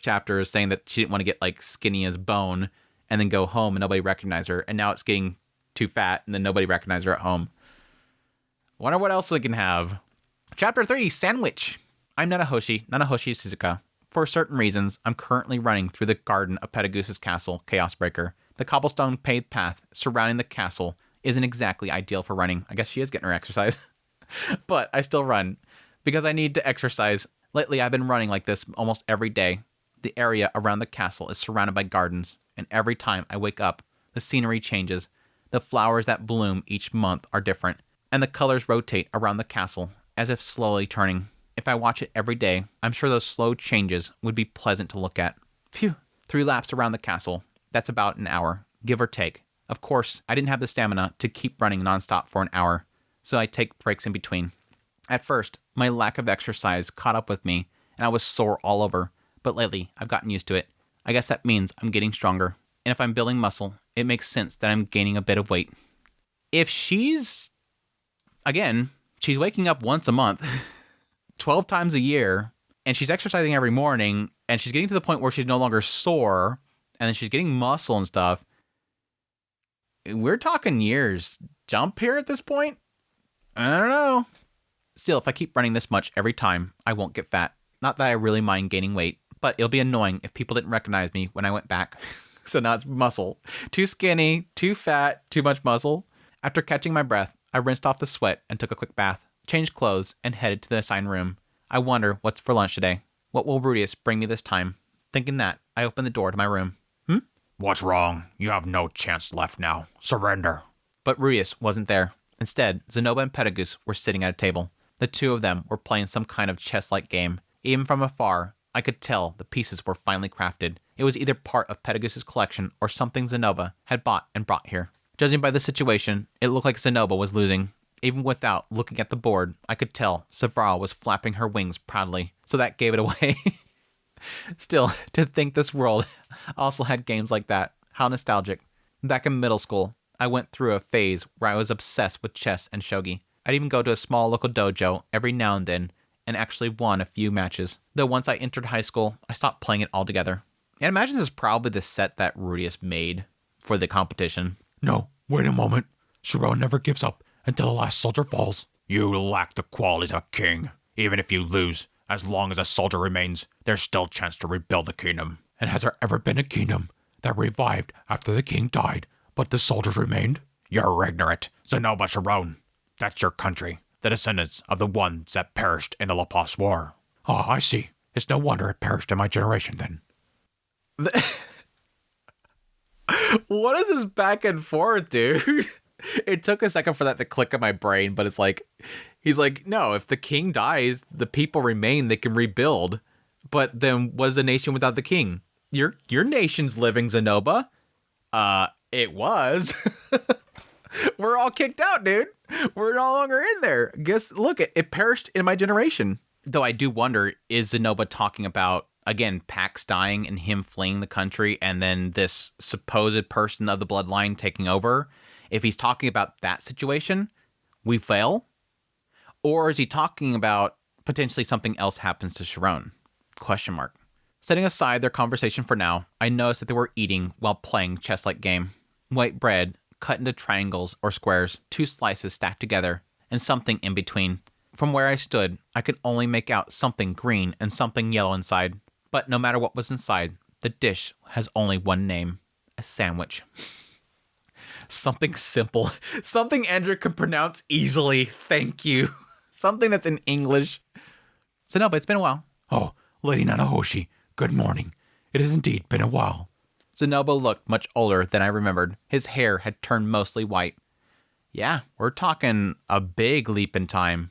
chapter is saying that she didn't want to get like skinny as bone and then go home and nobody recognized her. And now it's getting too fat and then nobody recognized her at home. Wonder what else we can have. Chapter 3, Sandwich. I'm Nanahoshi Shizuka. For certain reasons, I'm currently running through the garden of Petagoos's castle, Chaosbreaker. The cobblestone paved path surrounding the castle isn't exactly ideal for running. I guess she is getting her exercise. But I still run because I need to exercise. Lately, I've been running like this almost every day. The area around the castle is surrounded by gardens, and every time I wake up, the scenery changes. The flowers that bloom each month are different, and the colors rotate around the castle as if slowly turning. If I watch it every day, I'm sure those slow changes would be pleasant to look at. Phew. 3 laps around the castle. That's about an hour, give or take. Of course, I didn't have the stamina to keep running nonstop for an hour, so I take breaks in between. At first, my lack of exercise caught up with me, and I was sore all over, but lately, I've gotten used to it. I guess that means I'm getting stronger, and if I'm building muscle, it makes sense that I'm gaining a bit of weight. If she's waking up once a month, 12 times a year, and she's exercising every morning, and she's getting to the point where she's no longer sore, and then she's getting muscle and stuff. We're talking years. Jump here at this point? I don't know. Still, if I keep running this much every time, I won't get fat. Not that I really mind gaining weight, but it'll be annoying if people didn't recognize me when I went back. So now it's muscle. Too skinny, too fat, too much muscle. After catching my breath, I rinsed off the sweat and took a quick bath, changed clothes, and headed to the assigned room. I wonder what's for lunch today. What will Rudius bring me this time? Thinking that, I opened the door to my room. What's wrong? You have no chance left now. Surrender. But Rudius wasn't there. Instead, Zenoba and Petagoos were sitting at a table. The two of them were playing some kind of chess-like game. Even from afar, I could tell the pieces were finely crafted. It was either part of Petagoos's collection or something Zenoba had bought and brought here. Judging by the situation, it looked like Zenoba was losing. Even without looking at the board, I could tell Savara was flapping her wings proudly, so that gave it away. Still, to think this world also had games like that. How nostalgic. Back in middle school, I went through a phase where I was obsessed with chess and shogi. I'd even go to a small local dojo every now and then and actually won a few matches. Though once I entered high school, I stopped playing it altogether. And imagine this is probably the set that Rudius made for the competition. No, wait a moment. Shiro never gives up until the last soldier falls. You lack the qualities of a king. Even if you lose, as long as a soldier remains, there's still a chance to rebuild the kingdom. And has there ever been a kingdom that revived after the king died, but the soldiers remained? You're ignorant, Zenoba Shiron. That's your country. The descendants of the ones that perished in the La Paz War. Oh, I see. It's no wonder it perished in my generation then. What is this back and forth, dude? It took a second for that to click in my brain, but it's like, he's like, no, if the king dies, the people remain, they can rebuild. But then what is a nation without the king? Your nation's living, Zenoba. It was. We're all kicked out, dude. We're no longer in there. Guess, look, it perished in my generation. Though I do wonder, is Zenoba talking about, again, Pax dying and him fleeing the country and then this supposed person of the bloodline taking over? If he's talking about that situation, we fail? Or is he talking about potentially something else happens to Sharon? Question mark. Setting aside their conversation for now, I noticed that they were eating while playing chess-like game. White bread cut into triangles or squares, 2 slices stacked together, and something in between. From where I stood, I could only make out something green and something yellow inside. But no matter what was inside, the dish has only one name: a sandwich. Something simple. Something Andrew can pronounce easily. Thank you. Something that's in English. So no, but it's been a while. Oh, Lady Nanahoshi, good morning. It has indeed been a while. Zenoba looked much older than I remembered. His hair had turned mostly white. Yeah, we're talking a big leap in time.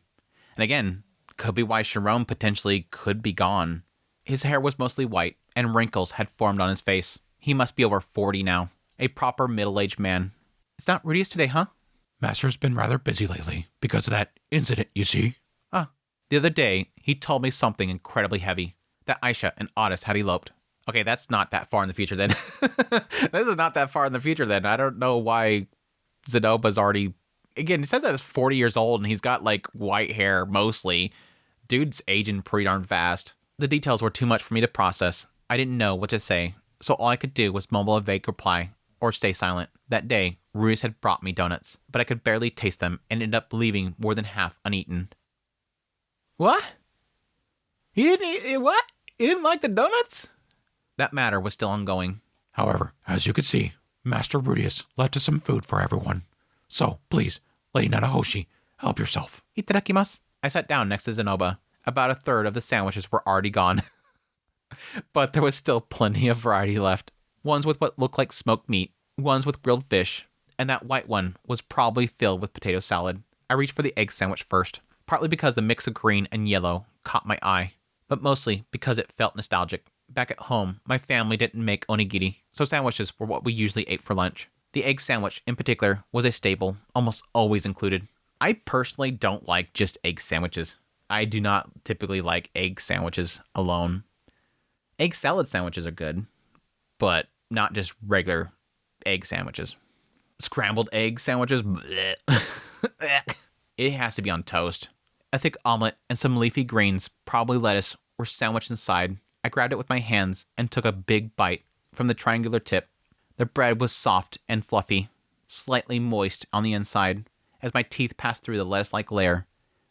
And again, could be why Sharon potentially could be gone. His hair was mostly white, and wrinkles had formed on his face. He must be over 40 now. A proper middle-aged man. It's not Rudius today, huh? Master's been rather busy lately because of that incident, you see. Ah, the other day, he told me something incredibly heavy. That Aisha and Otis had eloped. Okay, that's not that far in the future then. This is not that far in the future then. I don't know why Zenoba's already... Again, he says that he's 40 years old and he's got like white hair mostly. Dude's aging pretty darn fast. The details were too much for me to process. I didn't know what to say, so all I could do was mumble a vague reply or stay silent. That day, Ruiz had brought me donuts, but I could barely taste them and ended up leaving more than half uneaten. What? You didn't eat what? You didn't like the donuts? That matter was still ongoing. However, as you could see, Master Rudius left us some food for everyone. So, please, Lady Nanahoshi, help yourself. Itadakimasu. I sat down next to Zenoba. About a third of the sandwiches were already gone. But there was still plenty of variety left. Ones with what looked like smoked meat, ones with grilled fish, and that white one was probably filled with potato salad. I reached for the egg sandwich first, partly because the mix of green and yellow caught my eye, but mostly because it felt nostalgic. Back at home, my family didn't make onigiri, so sandwiches were what we usually ate for lunch. The egg sandwich, in particular, was a staple, almost always included. I personally don't like just egg sandwiches. I do not typically like egg sandwiches alone. Egg salad sandwiches are good, but not just regular egg sandwiches. Scrambled egg sandwiches, bleh. It has to be on toast. A thick omelet and some leafy greens, probably lettuce, were sandwiched inside. I grabbed it with my hands and took a big bite from the triangular tip. The bread was soft and fluffy, slightly moist on the inside. As my teeth passed through the lettuce-like layer,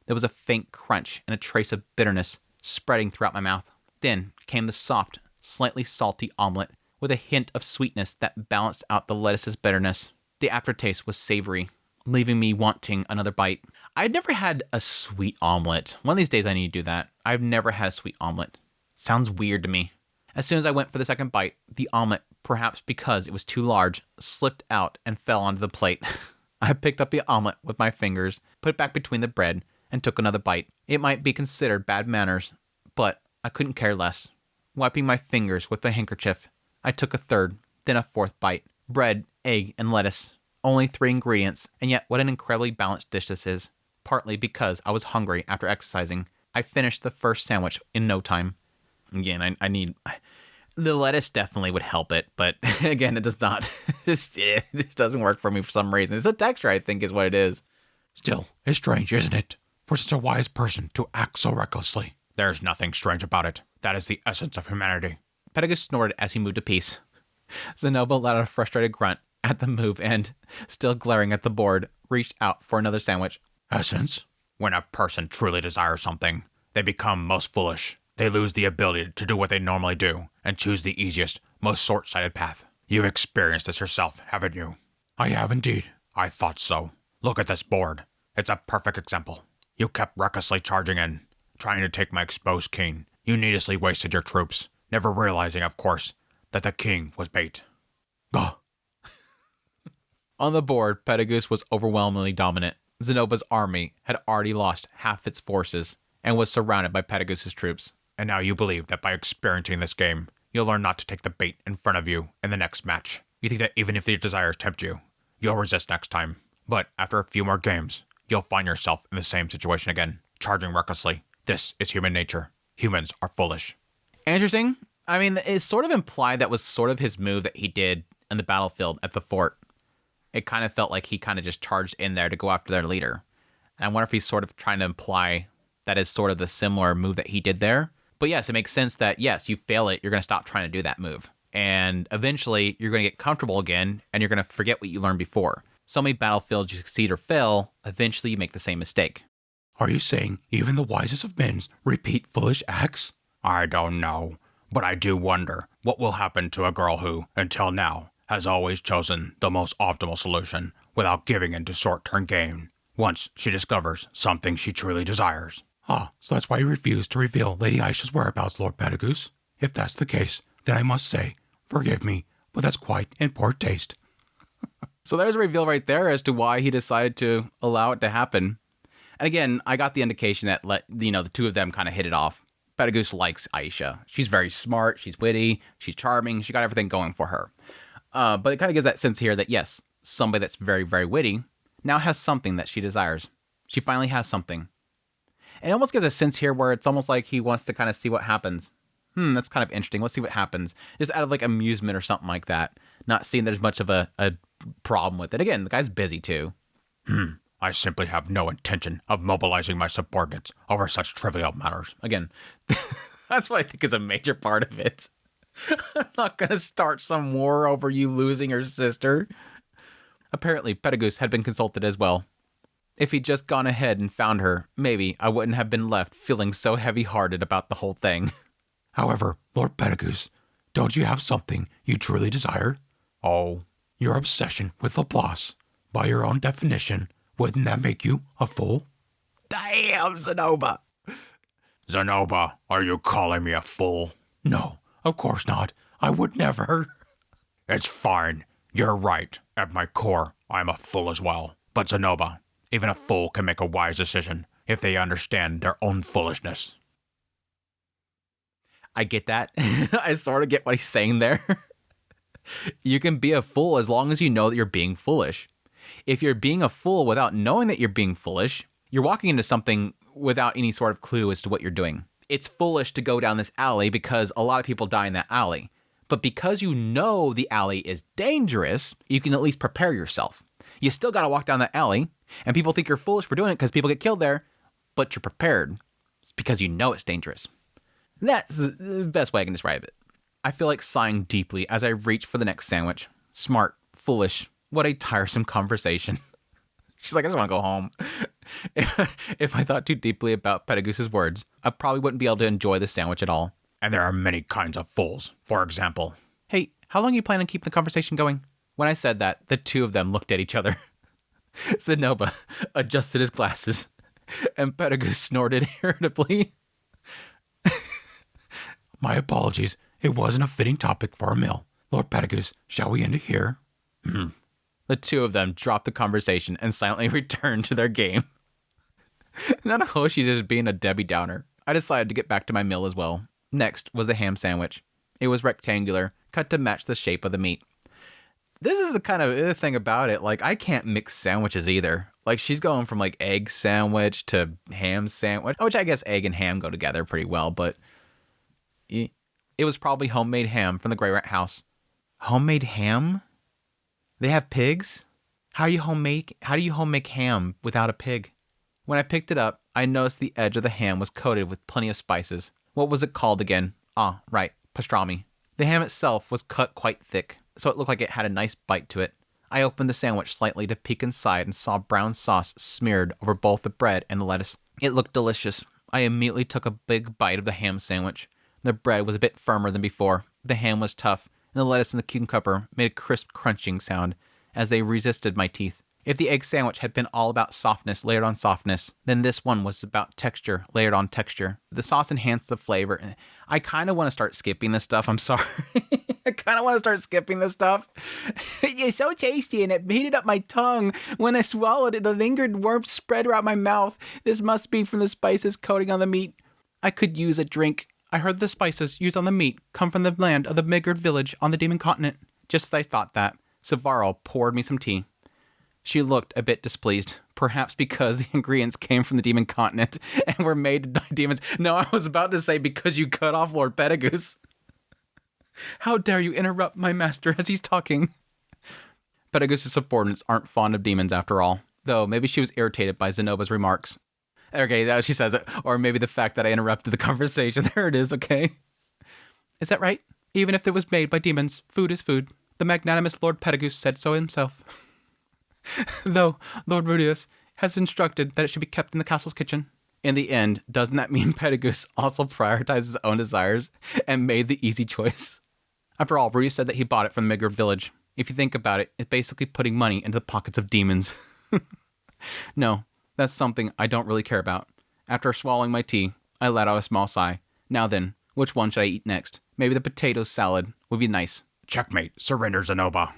there was a faint crunch and a trace of bitterness spreading throughout my mouth. Then came the soft, slightly salty omelet with a hint of sweetness that balanced out the lettuce's bitterness. The aftertaste was savory, leaving me wanting another bite. I'd never had a sweet omelet. One of these days I need to do that. I've never had a sweet omelet. Sounds weird to me. As soon as I went for the second bite, the omelet, perhaps because it was too large, slipped out and fell onto the plate. I picked up the omelet with my fingers, put it back between the bread, and took another bite. It might be considered bad manners, but I couldn't care less. Wiping my fingers with a handkerchief, I took a third, then a fourth bite. Bread, egg, and lettuce. Only 3 ingredients, and yet what an incredibly balanced dish this is. Partly because I was hungry after exercising, I finished the first sandwich in no time. Again, I need... The lettuce definitely would help it, but again, it does not. It just doesn't work for me for some reason. It's the texture, I think, is what it is. Still, it's strange, isn't it? For such a wise person to act so recklessly. There's nothing strange about it. That is the essence of humanity. Pedagus snorted as he moved a piece. Zenoba let out a frustrated grunt at the move and, still glaring at the board, reached out for another sandwich. Essence? When a person truly desires something, they become most foolish. They lose the ability to do what they normally do and choose the easiest, most short-sighted path. You've experienced this yourself, haven't you? I have indeed. I thought so. Look at this board. It's a perfect example. You kept recklessly charging in, trying to take my exposed king. You needlessly wasted your troops, never realizing, of course, that the king was bait. Ugh. On the board, Petagoose was overwhelmingly dominant. Zenoba's army had already lost half its forces and was surrounded by Petagoose's troops. And now you believe that by experiencing this game, you'll learn not to take the bait in front of you in the next match. You think that even if your desires tempt you, you'll resist next time. But after a few more games, you'll find yourself in the same situation again, charging recklessly. This is human nature. Humans are foolish. Interesting. I mean, it's sort of implied that was sort of his move that he did in the battlefield at the fort. It kind of felt like he kind of just charged in there to go after their leader. And I wonder if he's sort of trying to imply that is sort of the similar move that he did there. But yes, it makes sense that, yes, you fail it, you're going to stop trying to do that move. And eventually, you're going to get comfortable again, and you're going to forget what you learned before. So many battlefields you succeed or fail, eventually you make the same mistake. Are you saying even the wisest of men repeat foolish acts? I don't know, but I do wonder what will happen to a girl who, until now, has always chosen the most optimal solution without giving in to short-term gain, once she discovers something she truly desires. Ah, so that's why you refuse to reveal Lady Aisha's whereabouts, Lord Petagoose? If that's the case, then I must say, forgive me, but that's quite in poor taste. So there's a reveal right there as to why he decided to allow it to happen. And again, I got the indication that the two of them kind of hit it off. Petagoose likes Aisha. She's very smart, she's witty, she's charming, she got everything going for her. But it kind of gives that sense here that yes, somebody that's very, very witty now has something that she desires. She finally has something. And it almost gives a sense here where it's almost like he wants to kind of see what happens. That's kind of interesting. Let's see what happens. Just out of like amusement or something like that. Not seeing there's much of a problem with it. Again, the guy's busy too. I simply have no intention of mobilizing my subordinates over such trivial matters. Again, that's what I think is a major part of it. I'm not going to start some war over you losing your sister. Apparently, Petagoose had been consulted as well. If he'd just gone ahead and found her, maybe I wouldn't have been left feeling so heavy-hearted about the whole thing. However, Lord Petagoose, don't you have something you truly desire? Oh, your obsession with the boss. By your own definition, wouldn't that make you a fool? Damn, Zenoba! Zenoba, are you calling me a fool? No, of course not. I would never. It's fine. You're right. At my core, I'm a fool as well. But Zenoba, even a fool can make a wise decision if they understand their own foolishness. I get that. I sort of get what he's saying there. You can be a fool as long as you know that you're being foolish. If you're being a fool without knowing that you're being foolish, you're walking into something without any sort of clue as to what you're doing. It's foolish to go down this alley because a lot of people die in that alley. But because you know the alley is dangerous, you can at least prepare yourself. You still got to walk down that alley, and people think you're foolish for doing it because people get killed there, but you're prepared. It's because you know it's dangerous. That's the best way I can describe it. I feel like sighing deeply as I reach for the next sandwich. Smart, foolish, what a tiresome conversation. She's like, I just want to go home. If I thought too deeply about Petagoose's words, I probably wouldn't be able to enjoy the sandwich at all. And there are many kinds of fools. For example, hey, how long are you planning on keeping the conversation going? When I said that, the two of them looked at each other. Zenoba adjusted his glasses, and Petagoose snorted irritably. My apologies. It wasn't a fitting topic for a meal. Lord Petagoose, shall we end it here? The two of them dropped the conversation and silently returned to their game. Nanahoshi just being a Debbie Downer. I decided to get back to my meal as well. Next was the ham sandwich. It was rectangular, cut to match the shape of the meat. This is the kind of thing about it. Like, I can't mix sandwiches either. Like, she's going from like egg sandwich to ham sandwich, which I guess egg and ham go together pretty well, but it was probably homemade ham from the Grey Rat house. Homemade ham? They have pigs? How do you home make ham without a pig? When I picked it up, I noticed the edge of the ham was coated with plenty of spices. What was it called again? Ah, right, pastrami. The ham itself was cut quite thick, so it looked like it had a nice bite to it. I opened the sandwich slightly to peek inside and saw brown sauce smeared over both the bread and the lettuce. It looked delicious. I immediately took a big bite of the ham sandwich. The bread was a bit firmer than before. The ham was tough, and the lettuce and the cucumber made a crisp crunching sound as they resisted my teeth. If the egg sandwich had been all about softness layered on softness, then this one was about texture layered on texture. The sauce enhanced the flavor. I kind of want to start skipping this stuff. I'm sorry. I kind of want to start skipping this stuff. It's so tasty and it heated up my tongue. When I swallowed it, the lingered warmth spread around my mouth. This must be from the spices coating on the meat. I could use a drink. I heard the spices used on the meat come from the land of the Midgard village on the demon continent. Just as I thought that, Savaro poured me some tea. She looked a bit displeased, perhaps because the ingredients came from the demon continent and were made by demons. No, I was about to say because you cut off Lord Pedagoose. How dare you interrupt my master as he's talking? Pedagoose's subordinates aren't fond of demons after all, though maybe she was irritated by Zenoba's remarks. Okay, she says it. Or maybe the fact that I interrupted the conversation. There it is, okay? Is that right? Even if it was made by demons, food is food. The magnanimous Lord Pedagoose said so himself. Though Lord Rudius has instructed that it should be kept in the castle's kitchen. In the end, doesn't that mean Pedagoose also prioritized his own desires and made the easy choice? After all, Rudius said that he bought it from the Midgard village. If you think about it, it's basically putting money into the pockets of demons. No, that's something I don't really care about. After swallowing my tea, I let out a small sigh. Now then, which one should I eat next? Maybe the potato salad would be nice. Checkmate. Surrender, Zenoba.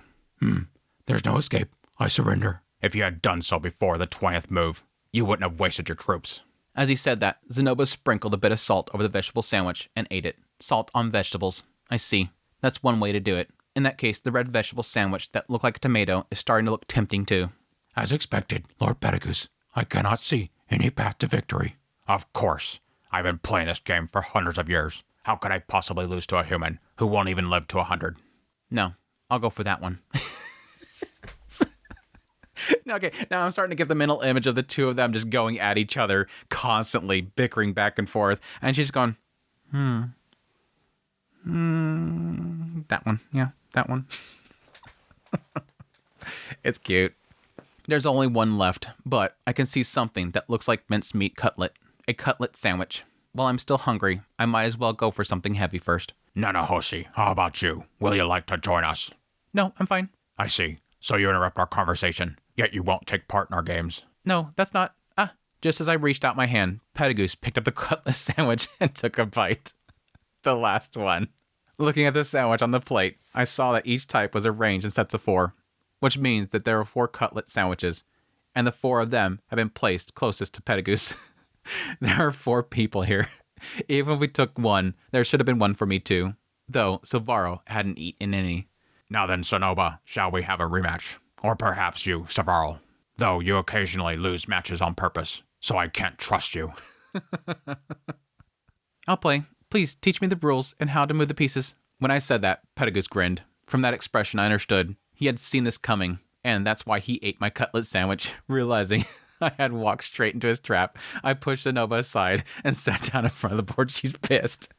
There's no escape. I surrender. If you had done so before the 20th move, you wouldn't have wasted your troops. As he said that, Zenoba sprinkled a bit of salt over the vegetable sandwich and ate it. Salt on vegetables. I see. That's one way to do it. In that case, the red vegetable sandwich that looked like a tomato is starting to look tempting too. As expected, Lord Pedagoose, I cannot see any path to victory. Of course. I've been playing this game for hundreds of years. How could I possibly lose to a human who won't even live to 100? No, I'll go for that one. Okay, now I'm starting to get the mental image of the two of them just going at each other, constantly bickering back and forth. And she's gone, that one. Yeah, that one. It's cute. There's only one left, but I can see something that looks like mincemeat cutlet. A cutlet sandwich. While I'm still hungry, I might as well go for something heavy first. Nanahoshi, how about you? Will you like to join us? No, I'm fine. I see. So you interrupt our conversation, yet you won't take part in our games. No, that's not... Just as I reached out my hand, Pedagoose picked up the cutlet sandwich and took a bite. The last one. Looking at the sandwich on the plate, I saw that each type was arranged in sets of 4, which means that there were 4 cutlet sandwiches, and the 4 of them have been placed closest to Pedagoose. There are 4 people here. Even if we took one, there should have been one for me too, though Silvaro hadn't eaten any. Now then, Zenoba, shall we have a rematch? Or perhaps you, Savaro, though you occasionally lose matches on purpose, so I can't trust you. I'll play. Please teach me the rules and how to move the pieces. When I said that, Pedagoose grinned. From that expression, I understood. He had seen this coming, and that's why he ate my cutlet sandwich, realizing I had walked straight into his trap. I pushed Zenoba aside and sat down in front of the board. She's pissed.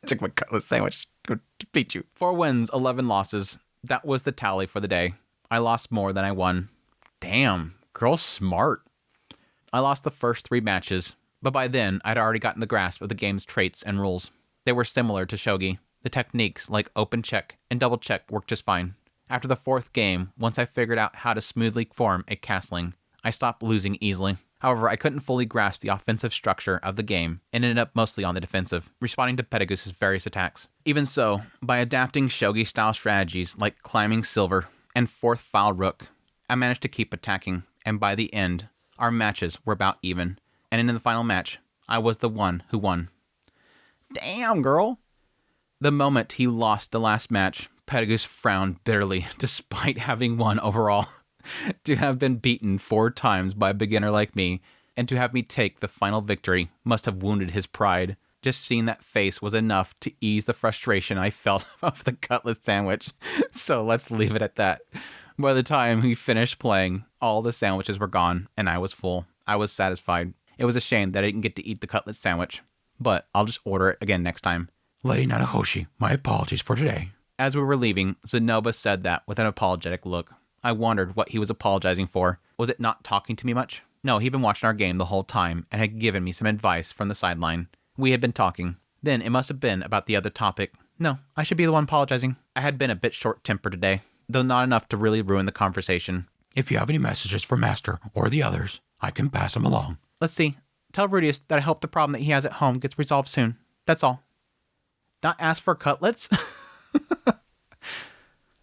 I took my cutlet sandwich to beat you. 4 wins, 11 losses. That was the tally for the day. I lost more than I won. Damn, girl's smart. I lost the first 3 matches, but by then I'd already gotten the grasp of the game's traits and rules. They were similar to shogi. The techniques like open check and double check worked just fine. After the 4th game, once I figured out how to smoothly form a castling, I stopped losing easily. However, I couldn't fully grasp the offensive structure of the game and ended up mostly on the defensive, responding to Pedagoose's various attacks. Even so, by adapting shogi-style strategies like climbing silver and 4th file rook, I managed to keep attacking, and by the end, our matches were about even, and in the final match, I was the one who won. Damn, girl! The moment he lost the last match, Pedagoose frowned bitterly, despite having won overall. To have been beaten 4 times by a beginner like me, and to have me take the final victory must have wounded his pride. Just seeing that face was enough to ease the frustration I felt of the cutlet sandwich. So let's leave it at that. By the time we finished playing, all the sandwiches were gone, and I was full. I was satisfied. It was a shame that I didn't get to eat the cutlet sandwich, but I'll just order it again next time. Lady Nanahoshi, my apologies for today. As we were leaving, Zenoba said that with an apologetic look. I wondered what he was apologizing for. Was it not talking to me much? No, he'd been watching our game the whole time and had given me some advice from the sideline. We had been talking. Then it must have been about the other topic. No, I should be the one apologizing. I had been a bit short-tempered today, though not enough to really ruin the conversation. If you have any messages for Master or the others, I can pass them along. Let's see. Tell Rudius that I hope the problem that he has at home gets resolved soon. That's all. Not ask for cutlets?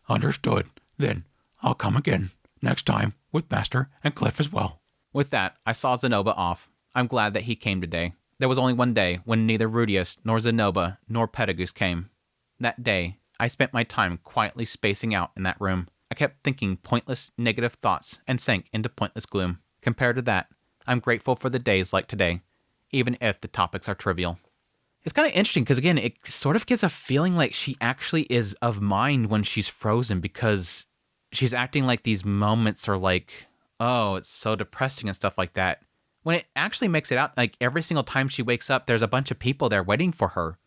Understood. Then I'll come again, next time, with Master and Cliff as well. With that, I saw Zenoba off. I'm glad that he came today. There was only one day when neither Rudius nor Zenoba nor Pedagoose came. That day, I spent my time quietly spacing out in that room. I kept thinking pointless, negative thoughts and sank into pointless gloom. Compared to that, I'm grateful for the days like today, even if the topics are trivial. It's kind of interesting because, again, it sort of gives a feeling like she actually is of mind when she's frozen, because she's acting like these moments are like, oh, it's so depressing and stuff like that. When it actually makes it out, like every single time she wakes up, there's a bunch of people there waiting for her.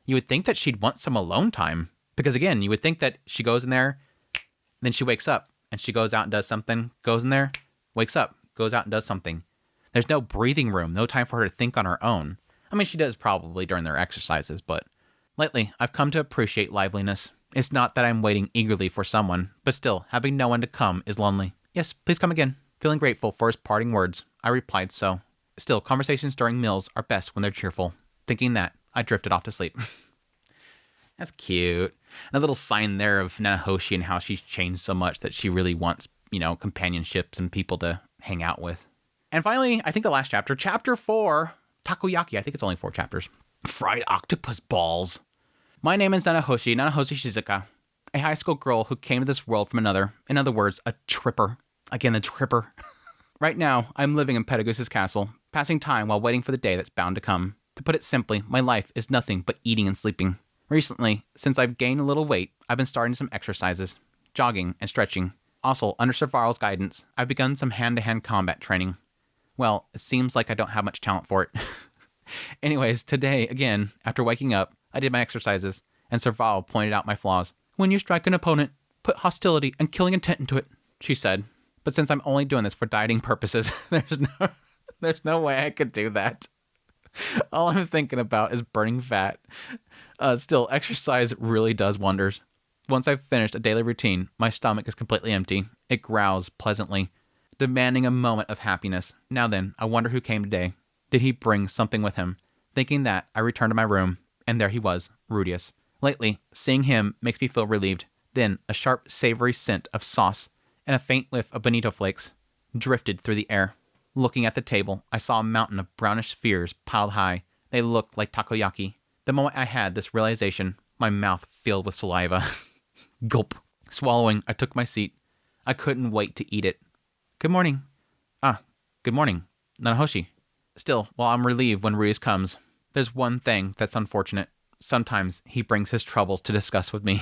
You would think that she'd want some alone time. Because, again, you would think that she goes in there, then she wakes up, and she goes out and does something, goes in there, wakes up, goes out and does something. There's no breathing room, no time for her to think on her own. I mean, she does probably during their exercises, but lately, I've come to appreciate liveliness. It's not that I'm waiting eagerly for someone, but still, having no one to come is lonely. Yes, please come again. Feeling grateful for his parting words, I replied so. Still, conversations during meals are best when they're cheerful. Thinking that, I drifted off to sleep. That's cute. And a little sign there of Nanahoshi and how she's changed so much that she really wants, companionships and people to hang out with. And finally, I think the last chapter, chapter 4, Takoyaki. I think it's only 4 chapters. Fried octopus balls. My name is Nanahoshi Shizuka, a high school girl who came to this world from another. In other words, a tripper. Again, a tripper. Right now, I'm living in Pedagoose's castle, passing time while waiting for the day that's bound to come. To put it simply, my life is nothing but eating and sleeping. Recently, since I've gained a little weight, I've been starting some exercises, jogging and stretching. Also, under Servaral's guidance, I've begun some hand-to-hand combat training. Well, it seems like I don't have much talent for it. Anyways, today, again, after waking up, I did my exercises, and Servaral pointed out my flaws. When you strike an opponent, put hostility and killing intent into it, she said. But since I'm only doing this for dieting purposes, there's no way I could do that. All I'm thinking about is burning fat. Still, exercise really does wonders. Once I've finished a daily routine, my stomach is completely empty. It growls pleasantly, demanding a moment of happiness. Now then, I wonder who came today. Did he bring something with him? Thinking that, I returned to my room, and there he was, Rudius. Lately, seeing him makes me feel relieved. Then, a sharp, savory scent of sauce and a faint whiff of bonito flakes drifted through the air. Looking at the table, I saw a mountain of brownish spheres piled high. They looked like takoyaki. The moment I had this realization, my mouth filled with saliva. Gulp. Swallowing, I took my seat. I couldn't wait to eat it. Good morning. Good morning, Nanahoshi. Still, while I'm relieved when Ruiz comes, there's one thing that's unfortunate. Sometimes he brings his troubles to discuss with me.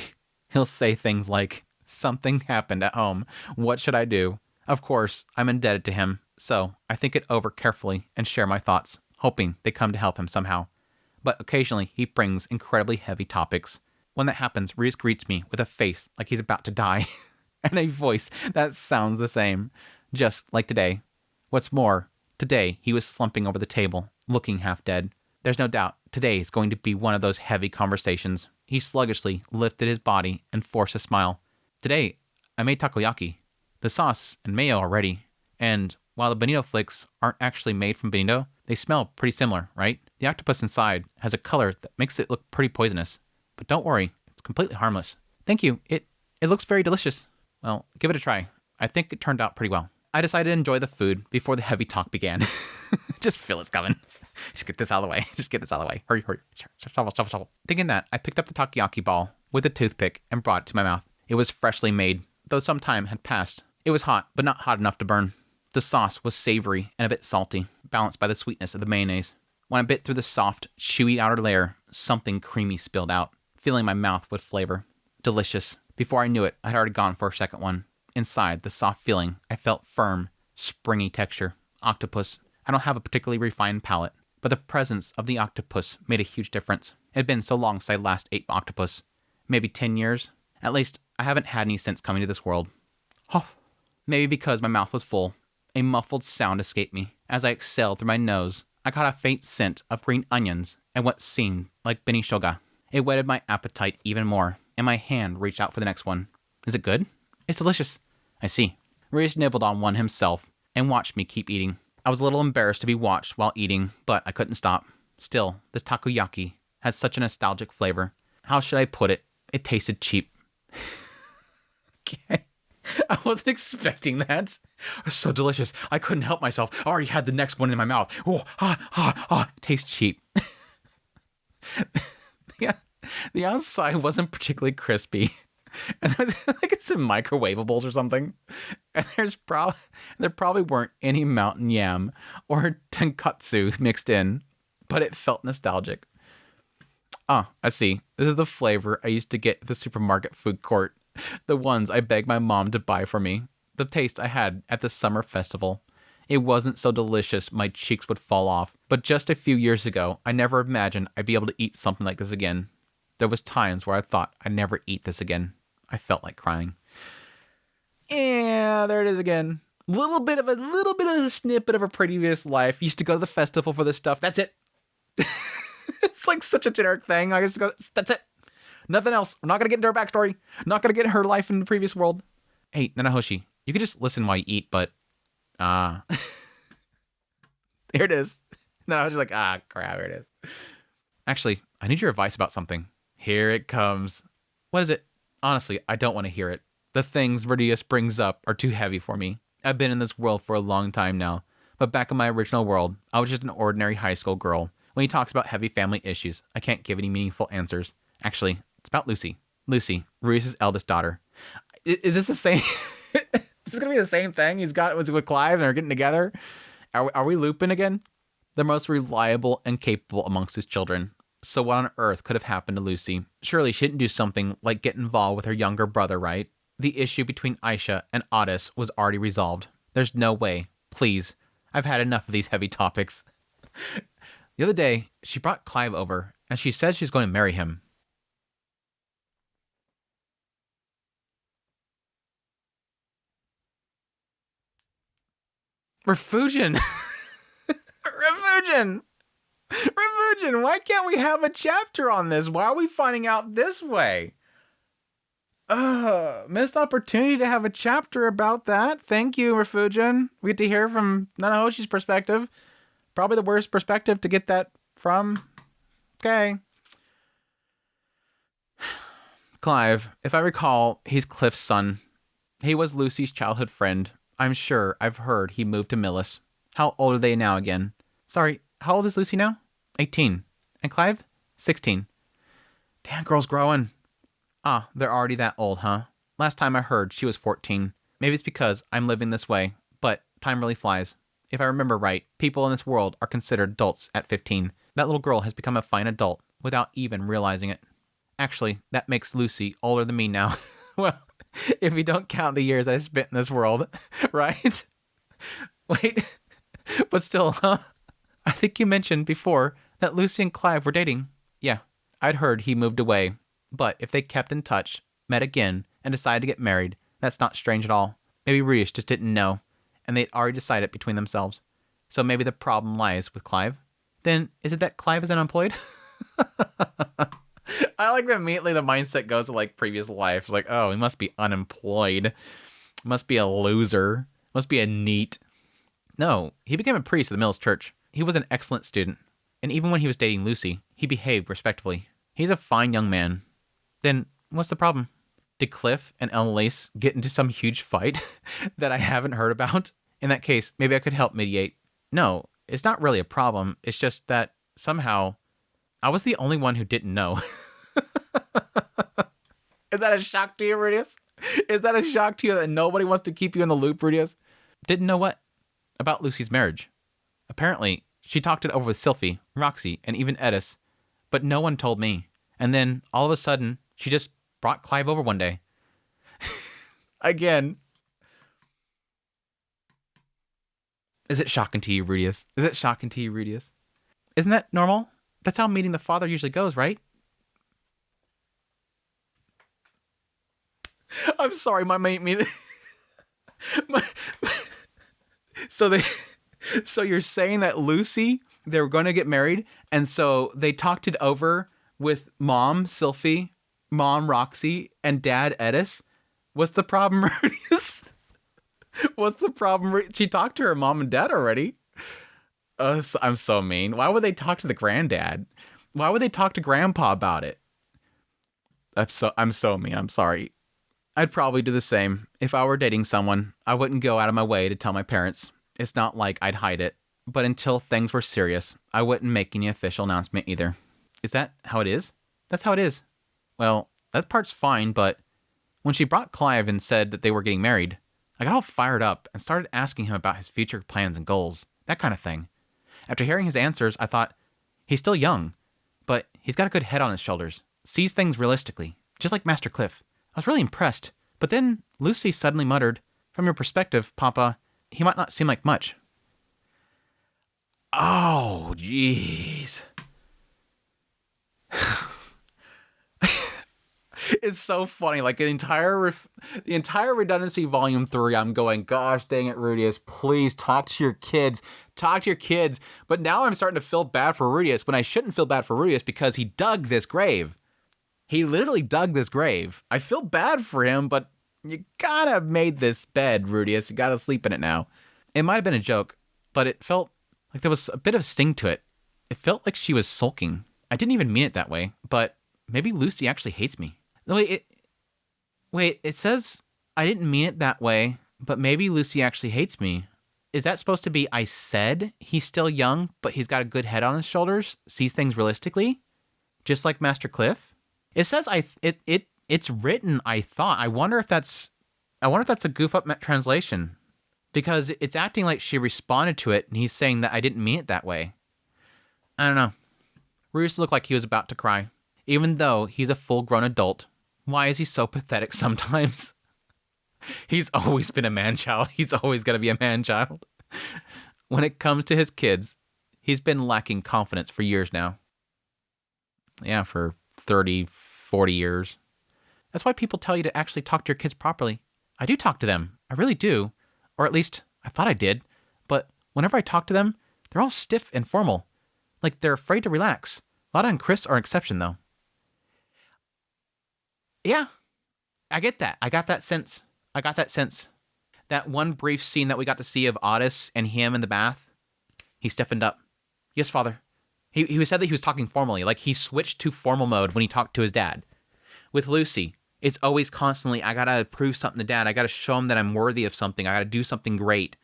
He'll say things like, something happened at home. What should I do? Of course, I'm indebted to him, so I think it over carefully and share my thoughts, hoping they come to help him somehow. But occasionally, he brings incredibly heavy topics. When that happens, Reese greets me with a face like he's about to die, and a voice that sounds the same, just like today. What's more, today he was slumping over the table, looking half dead. There's no doubt today is going to be one of those heavy conversations. He sluggishly lifted his body and forced a smile. Today, I made takoyaki. The sauce and mayo are ready, and while the bonito flakes aren't actually made from bonito, they smell pretty similar, right? The octopus inside has a color that makes it look pretty poisonous. But don't worry, it's completely harmless. Thank you. It looks very delicious. Well, give it a try. I think it turned out pretty well. I decided to enjoy the food before the heavy talk began. Just feel it's coming. Just get this out of the way. Just get this out of the way. Hurry. Shovel. Thinking that, I picked up the takoyaki ball with a toothpick and brought it to my mouth. It was freshly made, though some time had passed. It was hot, but not hot enough to burn. The sauce was savory and a bit salty, balanced by the sweetness of the mayonnaise. When I bit through the soft, chewy outer layer, something creamy spilled out, filling my mouth with flavor. Delicious. Before I knew it, I had already gone for a second one. Inside, the soft feeling, I felt firm, springy texture. Octopus. I don't have a particularly refined palate, but the presence of the octopus made a huge difference. It had been so long since I last ate octopus. Maybe 10 years? At least, I haven't had any since coming to this world. Huff. Maybe because my mouth was full. A muffled sound escaped me. As I exhaled through my nose, I caught a faint scent of green onions and what seemed like benishoga. It whetted my appetite even more, and my hand reached out for the next one. Is it good? It's delicious. I see. Reese nibbled on one himself and watched me keep eating. I was a little embarrassed to be watched while eating, but I couldn't stop. Still, this takoyaki had such a nostalgic flavor. How should I put it? It tasted cheap. Okay. I wasn't expecting that. It was so delicious. I couldn't help myself. I already had the next one in my mouth. Oh, it tastes cheap. Yeah, the outside wasn't particularly crispy. And like it's in microwavables or something. And there probably weren't any mountain yam or tonkatsu mixed in, but it felt nostalgic. Ah, I see. This is the flavor I used to get at the supermarket food court. The ones I begged my mom to buy for me. The taste I had at the summer festival. It wasn't so delicious my cheeks would fall off, but just a few years ago, I never imagined I'd be able to eat something like this again. There was times where I thought I'd never eat this again. I felt like crying. Yeah, there it is again. Little bit of a snippet of a previous life. Used to go to the festival for this stuff. That's it. It's like such a generic thing. I just go, that's it. Nothing else. We're not going to get into her backstory. Not going to get her life in the previous world. Hey, Nanahoshi, you could just listen while you eat, but... Here it is. Nanahoshi's like, crap, here it is. Actually, I need your advice about something. Here it comes. What is it? Honestly, I don't want to hear it. The things Verdius brings up are too heavy for me. I've been in this world for a long time now, but back in my original world, I was just an ordinary high school girl. When he talks about heavy family issues, I can't give any meaningful answers. Actually, it's about Lucy. Lucy, Rui's eldest daughter. Is this the same? This is going to be the same thing he's got with Clive and they're getting together? Are we looping again? The most reliable and capable amongst his children. So what on earth could have happened to Lucy? Surely she didn't do something like get involved with her younger brother, right? The issue between Aisha and Otis was already resolved. There's no way. Please. I've had enough of these heavy topics. The other day, she brought Clive over, and she said she's going to marry him. Refugin! Refugin! Refugin, why can't we have a chapter on this? Why are we finding out this way? Missed opportunity to have a chapter about that. Thank you, Refugin. We get to hear from Nanahoshi's perspective. Probably the worst perspective to get that from. Okay. Clive, if I recall, he's Cliff's son. He was Lucy's childhood friend. I'm sure I've heard he moved to Millis. How old are they now again? Sorry, how old is Lucy now? 18. And Clive? 16. Damn, girl's growing. Ah, they're already that old, huh? Last time I heard, she was 14. Maybe it's because I'm living this way, but time really flies. If I remember right, people in this world are considered adults at 15. That little girl has become a fine adult without even realizing it. Actually, that makes Lucy older than me now. Well, if you don't count the years I spent in this world, right? Wait, but still, huh? I think you mentioned before that Lucy and Clive were dating. Yeah, I'd heard he moved away. But if they kept in touch, met again, and decided to get married, that's not strange at all. Maybe Reese just didn't know, and they'd already decided between themselves. So maybe the problem lies with Clive. Then, is it that Clive is unemployed? I like that immediately the mindset goes to like previous lives. Like, oh, he must be unemployed. Must be a loser. Must be a neat. No, he became a priest of the Mills Church. He was an excellent student. And even when he was dating Lucy, he behaved respectfully. He's a fine young man. Then, what's the problem? Did Cliff and Elace get into some huge fight that I haven't heard about? In that case, maybe I could help mediate. No, it's not really a problem. It's just that somehow I was the only one who didn't know. Is that a shock to you, Rudius? Is that a shock to you that nobody wants to keep you in the loop, Rudius? Didn't know what? About Lucy's marriage. Apparently, she talked it over with Sylphie, Roxy, and even Edis, but no one told me. And then, all of a sudden, she just brought Clive over one day. Again. Is it shocking to you, Rudius? Is it shocking to you, Rudius? Isn't that normal? That's how meeting the father usually goes, right? I'm sorry, my mate. So you're saying that Lucy, they were going to get married, and so they talked it over with Mom Sylphie, Mom Roxy, and Dad Edis? What's the problem, Rudius? What's the problem? She talked to her mom and dad already. I'm so mean. Why would they talk to the granddad? Why would they talk to grandpa about it? I'm so mean. I'm sorry. I'd probably do the same. If I were dating someone, I wouldn't go out of my way to tell my parents. It's not like I'd hide it. But until things were serious, I wouldn't make any official announcement either. Is that how it is? That's how it is. Well, that part's fine, but when she brought Clive and said that they were getting married, I got all fired up and started asking him about his future plans and goals, that kind of thing. After hearing his answers, I thought, he's still young, but he's got a good head on his shoulders, sees things realistically, just like Master Cliff. I was really impressed, but then Lucy suddenly muttered, "From your perspective, Papa, he might not seem like much." Oh, jeez. It's so funny. Like the entire Redundancy Volume 3, I'm going, gosh dang it, Rudius, please talk to your kids. Talk to your kids. But now I'm starting to feel bad for Rudius when I shouldn't feel bad for Rudius because he dug this grave. He literally dug this grave. I feel bad for him, but you gotta have made this bed, Rudius. You gotta sleep in it now. It might have been a joke, but it felt like there was a bit of sting to it. It felt like she was sulking. I didn't even mean it that way, but maybe Lucy actually hates me. Wait, it says I didn't mean it that way, but maybe Lucy actually hates me. Is that supposed to be I said he's still young, but he's got a good head on his shoulders, sees things realistically? Just like Master Cliff? It says it's written, I thought. I wonder if that's a goof up translation. Because it's acting like she responded to it, and he's saying that I didn't mean it that way. I don't know. Roos looked like he was about to cry. Even though he's a full-grown adult, why is he so pathetic sometimes? He's always been a man-child. He's always going to be a man-child. When it comes to his kids, he's been lacking confidence for years now. Yeah, for 30, 40 years. That's why people tell you to actually talk to your kids properly. I do talk to them. I really do. Or at least, I thought I did. But whenever I talk to them, they're all stiff and formal. Like they're afraid to relax. Lada and Chris are an exception, though. Yeah, I get that. I got that sense. That one brief scene that we got to see of Otis and him in the bath, he stiffened up. Yes, Father. He said that he was talking formally, like he switched to formal mode when he talked to his dad. With Lucy, it's always constantly, I gotta prove something to Dad. I gotta show him that I'm worthy of something. I gotta do something great.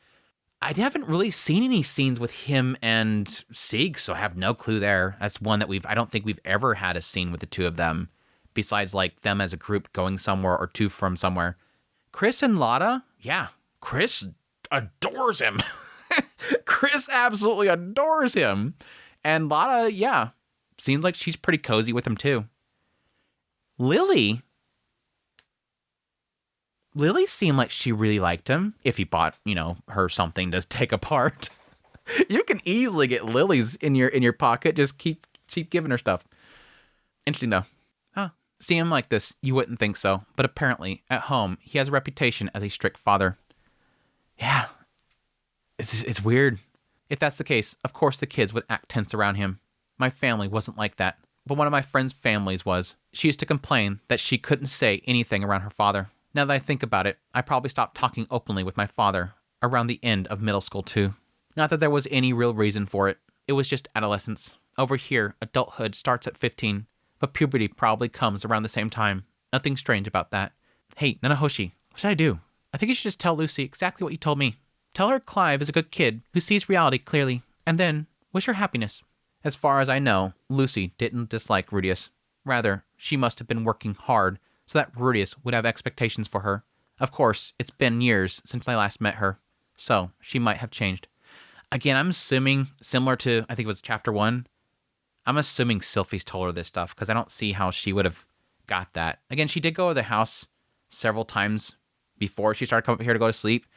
I haven't really seen any scenes with him and Sieg, so I have no clue there. That's one that I don't think we've ever had a scene with the two of them. Besides, like, them as a group going somewhere or two from somewhere. Chris and Lada? Yeah. Chris adores him. Chris absolutely adores him. And Lada, yeah. Seems like she's pretty cozy with him, too. Lily seemed like she really liked him. If he bought, her something to take apart. You can easily get Lily's in your pocket. Just keep giving her stuff. Interesting, though. See him like this, you wouldn't think so, but apparently, at home, he has a reputation as a strict father. Yeah, it's weird. If that's the case, of course the kids would act tense around him. My family wasn't like that, but one of my friend's families was. She used to complain that she couldn't say anything around her father. Now that I think about it, I probably stopped talking openly with my father around the end of middle school too. Not that there was any real reason for it. It was just adolescence. Over here, adulthood starts at 15. But puberty probably comes around the same time. Nothing strange about that. Hey, Nanahoshi, what should I do? I think you should just tell Lucy exactly what you told me. Tell her Clive is a good kid who sees reality clearly, and then wish her happiness. As far as I know, Lucy didn't dislike Rudius. Rather, she must have been working hard so that Rudius would have expectations for her. Of course, it's been years since I last met her, so she might have changed. Again, I'm assuming, similar to, I think it was chapter 1, I'm assuming Sylphie's told her this stuff because I don't see how she would have got that. Again, she did go to the house several times before she started coming up here to go to sleep,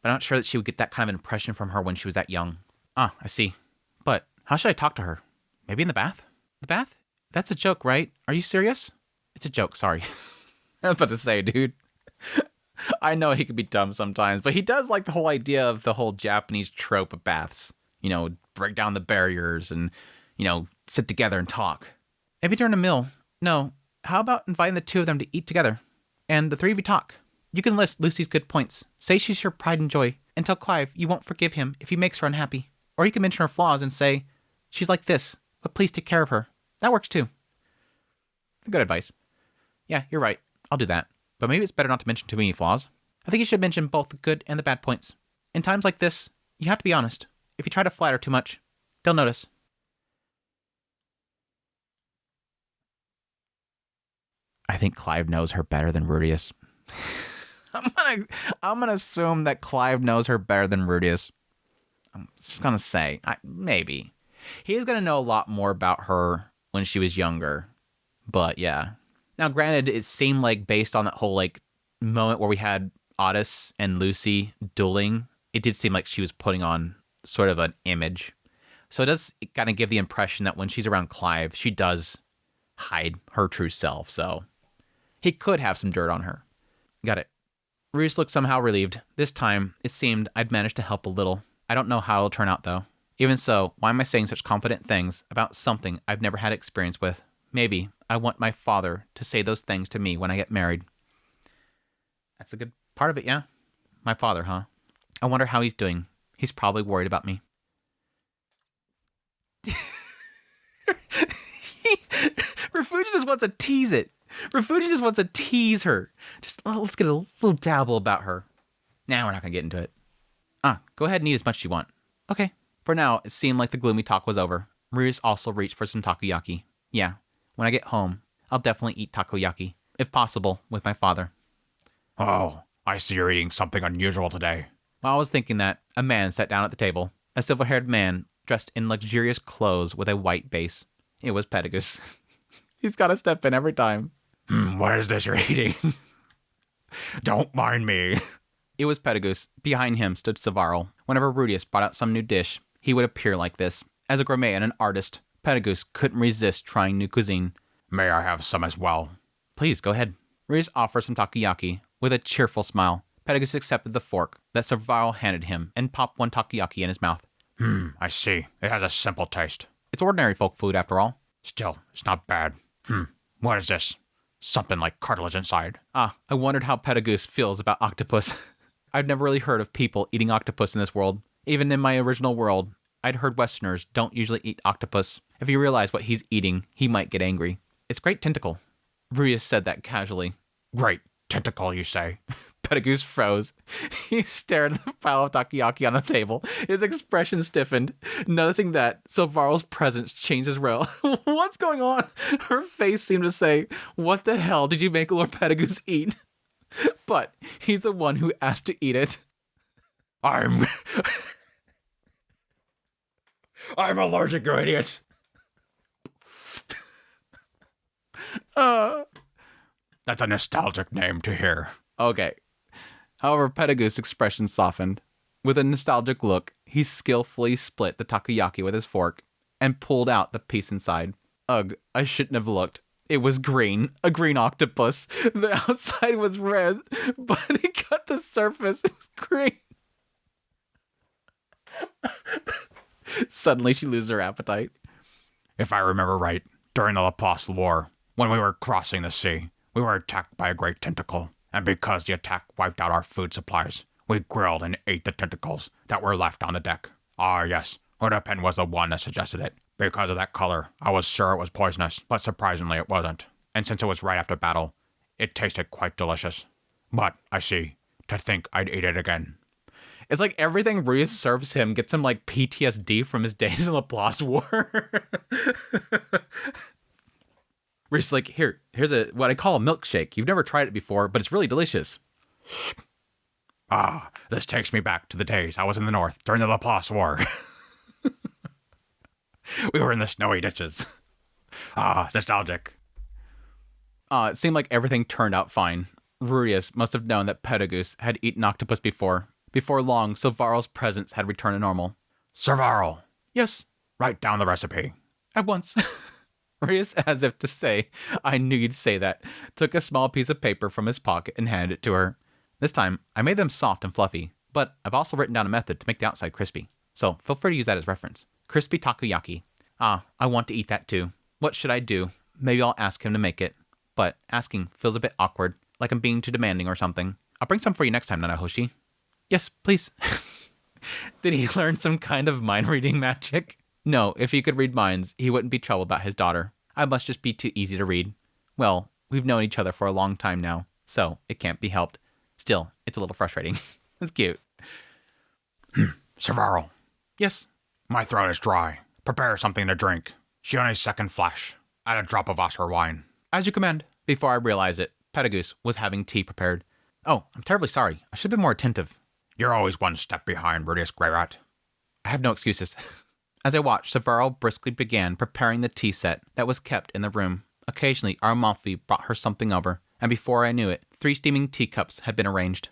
but I'm not sure that she would get that kind of impression from her when she was that young. Ah, I see. But how should I talk to her? Maybe in the bath? The bath? That's a joke, right? Are you serious? It's a joke, sorry. I was about to say, dude. I know he could be dumb sometimes, but he does like the whole idea of the whole Japanese trope of baths. Break down the barriers and sit together and talk. Maybe during a meal. No, how about inviting the two of them to eat together? And the three of you talk. You can list Lucy's good points. Say she's your pride and joy, and tell Clive you won't forgive him if he makes her unhappy. Or you can mention her flaws and say, she's like this, but please take care of her. That works too. Good advice. Yeah, you're right. I'll do that. But maybe it's better not to mention too many flaws. I think you should mention both the good and the bad points. In times like this, you have to be honest. If you try to flatter too much, they'll notice. I think Clive knows her better than Rudius. I'm gonna assume that Clive knows her better than Rudius. I'm just gonna say, maybe. He's gonna know a lot more about her when she was younger. But yeah. Now, granted, it seemed like based on that whole like moment where we had Otis and Lucy dueling, it did seem like she was putting on sort of an image. So it does kind of give the impression that when she's around Clive, she does hide her true self. So he could have some dirt on her. Got it. Reese looked somehow relieved. This time, it seemed I'd managed to help a little. I don't know how it'll turn out, though. Even so, why am I saying such confident things about something I've never had experience with? Maybe I want my father to say those things to me when I get married. That's a good part of it, yeah? My father, huh? I wonder how he's doing. He's probably worried about me. Refugi just wants to tease it. Refugi just wants to tease her. Just let's get a little dabble about her. Nah, we're not going to get into it. Go ahead and eat as much as you want. Okay. For now, it seemed like the gloomy talk was over. Marius also reached for some takoyaki. Yeah, when I get home, I'll definitely eat takoyaki. If possible, with my father. Oh, I see you're eating something unusual today. While I was thinking that, a man sat down at the table. A silver-haired man dressed in luxurious clothes with a white base. It was Pedigus. He's got to step in every time. What is this you're eating? Don't mind me. It was Pedigus. Behind him stood Savarl. Whenever Rudius brought out some new dish, he would appear like this. As a gourmet and an artist, Pedigus couldn't resist trying new cuisine. May I have some as well? Please, go ahead. Rudius offered some takoyaki. With a cheerful smile, Pedigus accepted the fork that Savarl handed him and popped one takoyaki in his mouth. I see. It has a simple taste. It's ordinary folk food, after all. Still, it's not bad. What is this? Something like cartilage inside. I wondered how Pedigus feels about octopus. I've never really heard of people eating octopus in this world. Even in my original world, I'd heard Westerners don't usually eat octopus. If he realized what he's eating, he might get angry. It's great tentacle. Rudius said that casually. Great tentacle, you say? Pedigus froze. He stared at the pile of takoyaki on the table. His expression stiffened. Noticing that Savarl's presence changed his rail. What's going on? Her face seemed to say, what the hell did you make Lord Pedigus eat? But he's the one who asked to eat it. I'm allergic, you idiot. That's a nostalgic name to hear. Okay. However, Pedigus' expression softened. With a nostalgic look, he skillfully split the takoyaki with his fork and pulled out the piece inside. Ugh, I shouldn't have looked. It was green, a green octopus. The outside was red, but he cut the surface. It was green. Suddenly, she loses her appetite. If I remember right, during the Laplace War, when we were crossing the sea, we were attacked by a great tentacle. And because the attack wiped out our food supplies, we grilled and ate the tentacles that were left on the deck. Ah, yes, Udapen was the one that suggested it. Because of that color, I was sure it was poisonous, but surprisingly it wasn't. And since it was right after battle, it tasted quite delicious. But, I see, to think I'd eat it again. It's like everything Rudius serves him gets him like PTSD from his days in the Laplace War. Rudius like, here's what I call a milkshake. You've never tried it before, but it's really delicious. Ah, this takes me back to the days I was in the north during the Laplace War. We were in the snowy ditches. Ah, nostalgic. It seemed like everything turned out fine. Rudius must have known that Pedigus had eaten octopus before. Before long, Savarl's presence had returned to normal. Savarl, Yes, write down the recipe. at once. Rudius, as if to say, I knew you'd say that, took a small piece of paper from his pocket and handed it to her. This time, I made them soft and fluffy, but I've also written down a method to make the outside crispy. So feel free to use that as reference. Crispy takoyaki. I want to eat that too. What should I do? Maybe I'll ask him to make it. But asking feels a bit awkward, like I'm being too demanding or something. I'll bring some for you next time, Nanahoshi. Yes, please. Did he learn some kind of mind-reading magic? No, if he could read minds, he wouldn't be troubled about his daughter. I must just be too easy to read. Well, we've known each other for a long time now, so it can't be helped. Still, it's a little frustrating. It's cute. Sir Varl, Yes. my throat is dry. Prepare something to drink. Shione's second flesh. Add a drop of Oscar wine. As you command. Before I realize it, Petagoose was having tea prepared. Oh, I'm terribly sorry. I should have been more attentive. You're always one step behind, Rudius Greyrat. I have no excuses. As I watched, Savarl briskly began preparing the tea set that was kept in the room. Occasionally, our Amalfi brought her something over, and before I knew it, 3 steaming teacups had been arranged.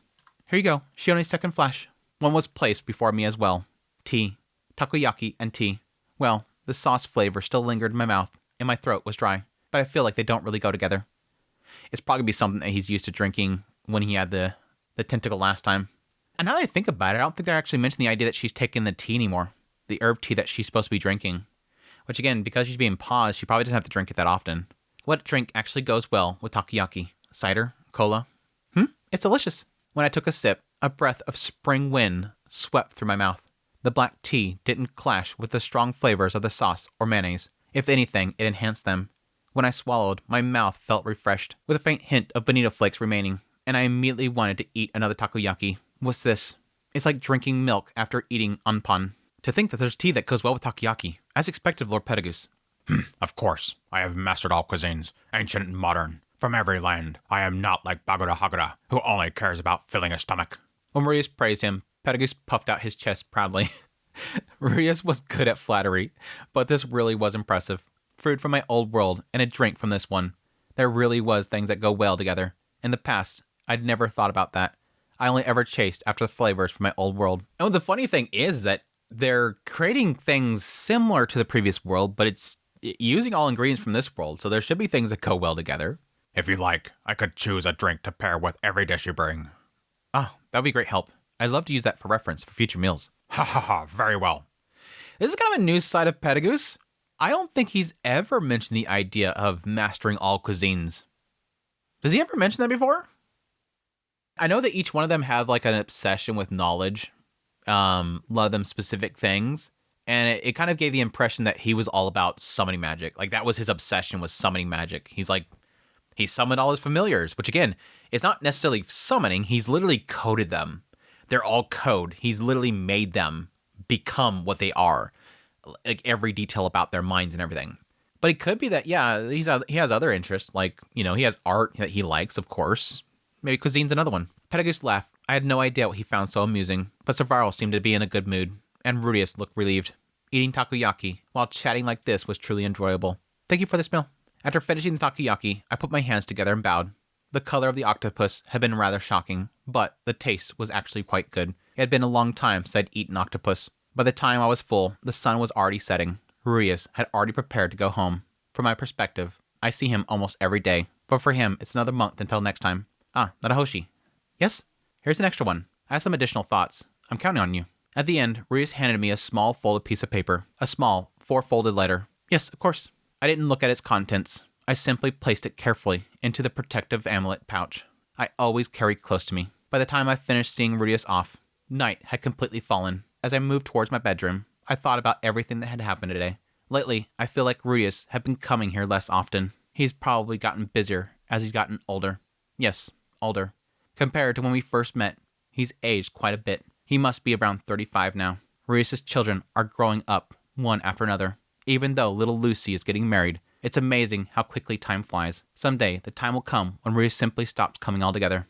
Here you go, Shione's second flash. One was placed before me as well. Tea, takoyaki, and tea. Well, the sauce flavor still lingered in my mouth, and my throat was dry, but I feel like they don't really go together. It's probably be something that he's used to drinking when he had the tentacle last time. And now that I think about it, I don't think they're actually mentioning the idea that she's taking the tea anymore. The herb tea that she's supposed to be drinking. Which again, because she's being paused, she probably doesn't have to drink it that often. What drink actually goes well with takoyaki? Cider? Cola? It's delicious. When I took a sip, a breath of spring wind swept through my mouth. The black tea didn't clash with the strong flavors of the sauce or mayonnaise. If anything, it enhanced them. When I swallowed, my mouth felt refreshed, with a faint hint of bonito flakes remaining, and I immediately wanted to eat another takoyaki. What's this? It's like drinking milk after eating anpan. To think that there's tea that goes well with takoyaki. As expected, Lord Petagoose. Of course, I have mastered all cuisines, ancient and modern. From every land, I am not like Bagoda Hagura, who only cares about filling a stomach. When Rudius praised him, Petagoose puffed out his chest proudly. Rudius was good at flattery, but this really was impressive. Food from my old world and a drink from this one. There really was things that go well together. In the past, I'd never thought about that. I only ever chased after the flavors from my old world. And the funny thing is that they're creating things similar to the previous world, but it's using all ingredients from this world, so there should be things that go well together. If you like, I could choose a drink to pair with every dish you bring. Oh, that would be great help. I'd love to use that for reference for future meals. Ha ha ha, very well. This is kind of a new side of Petagoose. I don't think he's ever mentioned the idea of mastering all cuisines. Does he ever mention that before? I know that each one of them have like an obsession with knowledge. A lot of them specific things. And it kind of gave the impression that he was all about summoning magic. Like that was his obsession, was summoning magic. He's like, he summoned all his familiars, which again, it's not necessarily summoning. He's literally coded them. They're all code. He's literally made them become what they are. Like every detail about their minds and everything. But it could be that, yeah, he has other interests. Like, you know, he has art that he likes, of course. Maybe cuisine's another one. Petagoose laughed. I had no idea what he found so amusing, but Savarl seemed to be in a good mood, and Rudius looked relieved. Eating takoyaki while chatting like this was truly enjoyable. Thank you for this meal. After finishing the takoyaki, I put my hands together and bowed. The color of the octopus had been rather shocking, but the taste was actually quite good. It had been a long time since I'd eaten octopus. By the time I was full, the sun was already setting. Rudius had already prepared to go home. From my perspective, I see him almost every day, but for him, it's another month until next time. Ah, Nanahoshi. Yes? Here's an extra one. I have some additional thoughts. I'm counting on you. At the end, Rudius handed me a small folded piece of paper. A small, 4-folded letter. Yes, of course. I didn't look at its contents. I simply placed it carefully into the protective amulet pouch I always carry close to me. By the time I finished seeing Rudius off, night had completely fallen. As I moved towards my bedroom, I thought about everything that had happened today. Lately, I feel like Rudius had been coming here less often. He's probably gotten busier as he's gotten older. Yes, older. Compared to when we first met, he's aged quite a bit. He must be around 35 now. Rudius's children are growing up, one after another. Even though little Lucy is getting married, it's amazing how quickly time flies. Someday, the time will come when Rudius simply stops coming altogether.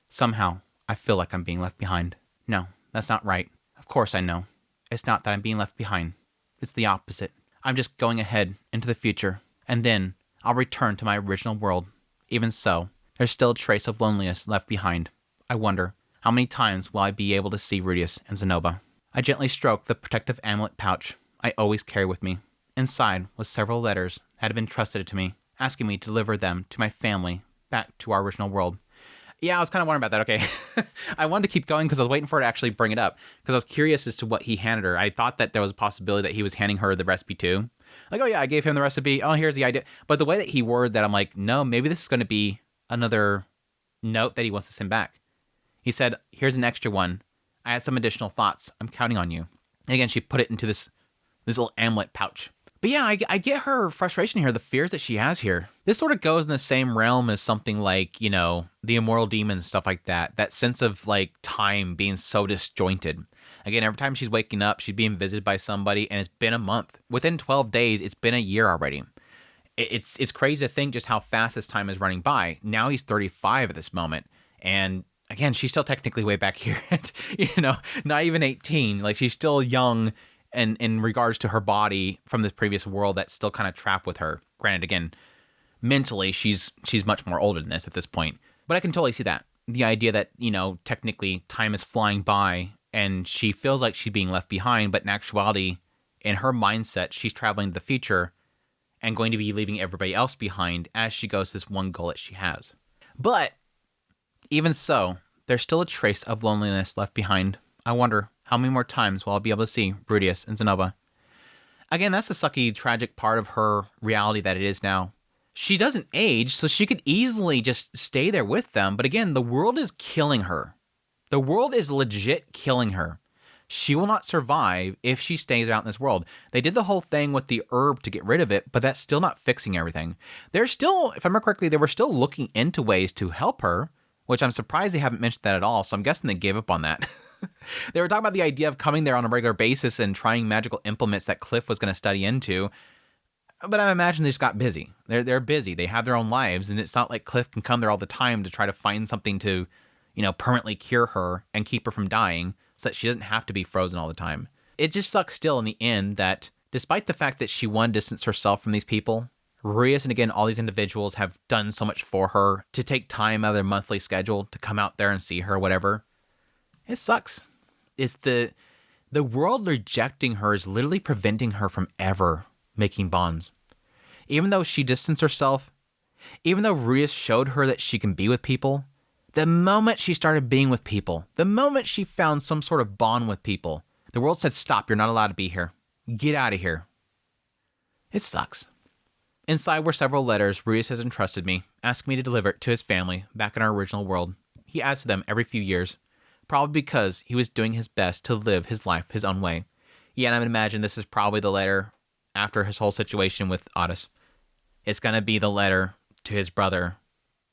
Somehow, I feel like I'm being left behind. No, that's not right. Of course I know. It's not that I'm being left behind. It's the opposite. I'm just going ahead into the future, and then I'll return to my original world. Even so, there's still a trace of loneliness left behind. I wonder, how many times will I be able to see Rudius and Zenoba? I gently stroked the protective amulet pouch I always carry with me. Inside was several letters that had been entrusted to me, asking me to deliver them to my family, back to our original world. Yeah, I was kind of wondering about that. Okay. I wanted to keep going because I was waiting for her to actually bring it up because I was curious as to what he handed her. I thought that there was a possibility that he was handing her the recipe too. Like, oh yeah, I gave him the recipe. Oh, here's the idea. But the way that he worded that, I'm like, no, maybe this is going to be another note that he wants to send back. He said, here's an extra one. I had some additional thoughts. I'm counting on you. And again, she put it into this little amulet pouch. But yeah, I get her frustration here, the fears that she has here. This sort of goes in the same realm as something like, you know, the immortal demons, stuff like that. That sense of like time being so disjointed. Again, every time she's waking up, she's being visited by somebody, and it's been a month. Within 12 days, it's been a year already. It's crazy to think just how fast this time is running by. Now he's 35 at this moment. And again, she's still technically way back here at, you know, not even 18. Like, she's still young and in regards to her body from this previous world that's still kind of trapped with her. Granted, again, mentally, she's much more older than this at this point. But I can totally see that. The idea that, you know, technically time is flying by and she feels like she's being left behind, but in actuality, in her mindset, she's traveling to the future and going to be leaving everybody else behind as she goes to this one goal that she has. But even so, there's still a trace of loneliness left behind. I wonder how many more times will I be able to see Rudius and Zenova. Again, that's the sucky, tragic part of her reality that it is now. She doesn't age, so she could easily just stay there with them. But again, the world is killing her. The world is legit killing her. She will not survive if she stays out in this world. They did the whole thing with the herb to get rid of it, but that's still not fixing everything. They're still, if I remember correctly, they were still looking into ways to help her, which I'm surprised they haven't mentioned that at all, so I'm guessing they gave up on that. They were talking about the idea of coming there on a regular basis and trying magical implements that Cliff was going to study into, but I imagine they just got busy. They're busy. They have their own lives, and it's not like Cliff can come there all the time to try to find something to, you know, permanently cure her and keep her from dying so that she doesn't have to be frozen all the time. It just sucks still in the end that despite the fact that she won distance herself from these people, Rudius and again all these individuals have done so much for her to take time out of their monthly schedule to come out there and see her, whatever. It sucks. It's the world rejecting her is literally preventing her from ever making bonds. Even though she distanced herself, even though Rudius showed her that she can be with people, the moment she started being with people, the moment she found some sort of bond with people, the world said, stop, you're not allowed to be here. Get out of here. It sucks. Inside were several letters Rudius has entrusted me, asking me to deliver it to his family back in our original world. He adds to them every few years, probably because he was doing his best to live his life his own way. Yeah, and I would imagine this is probably the letter after his whole situation with Otis. It's going to be the letter to his brother,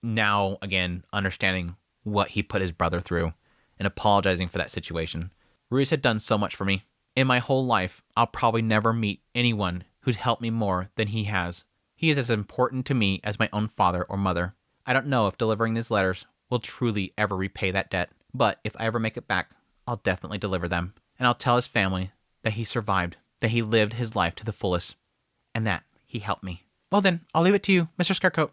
now, again, understanding what he put his brother through and apologizing for that situation. Rudius had done so much for me. In my whole life, I'll probably never meet anyone who'd helped me more than he has. He is as important to me as my own father or mother. I don't know if delivering these letters will truly ever repay that debt, but if I ever make it back, I'll definitely deliver them. And I'll tell his family that he survived, that he lived his life to the fullest, and that he helped me. Well then, I'll leave it to you, Mr. Scarecoat.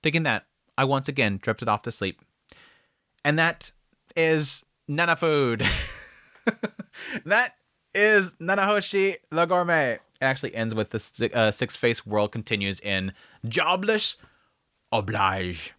Thinking that, I once again drifted off to sleep. And that is Nana Food. That is Nanahoshi the Gourmet. It actually ends with the six-face world continues in Jobless Oblige.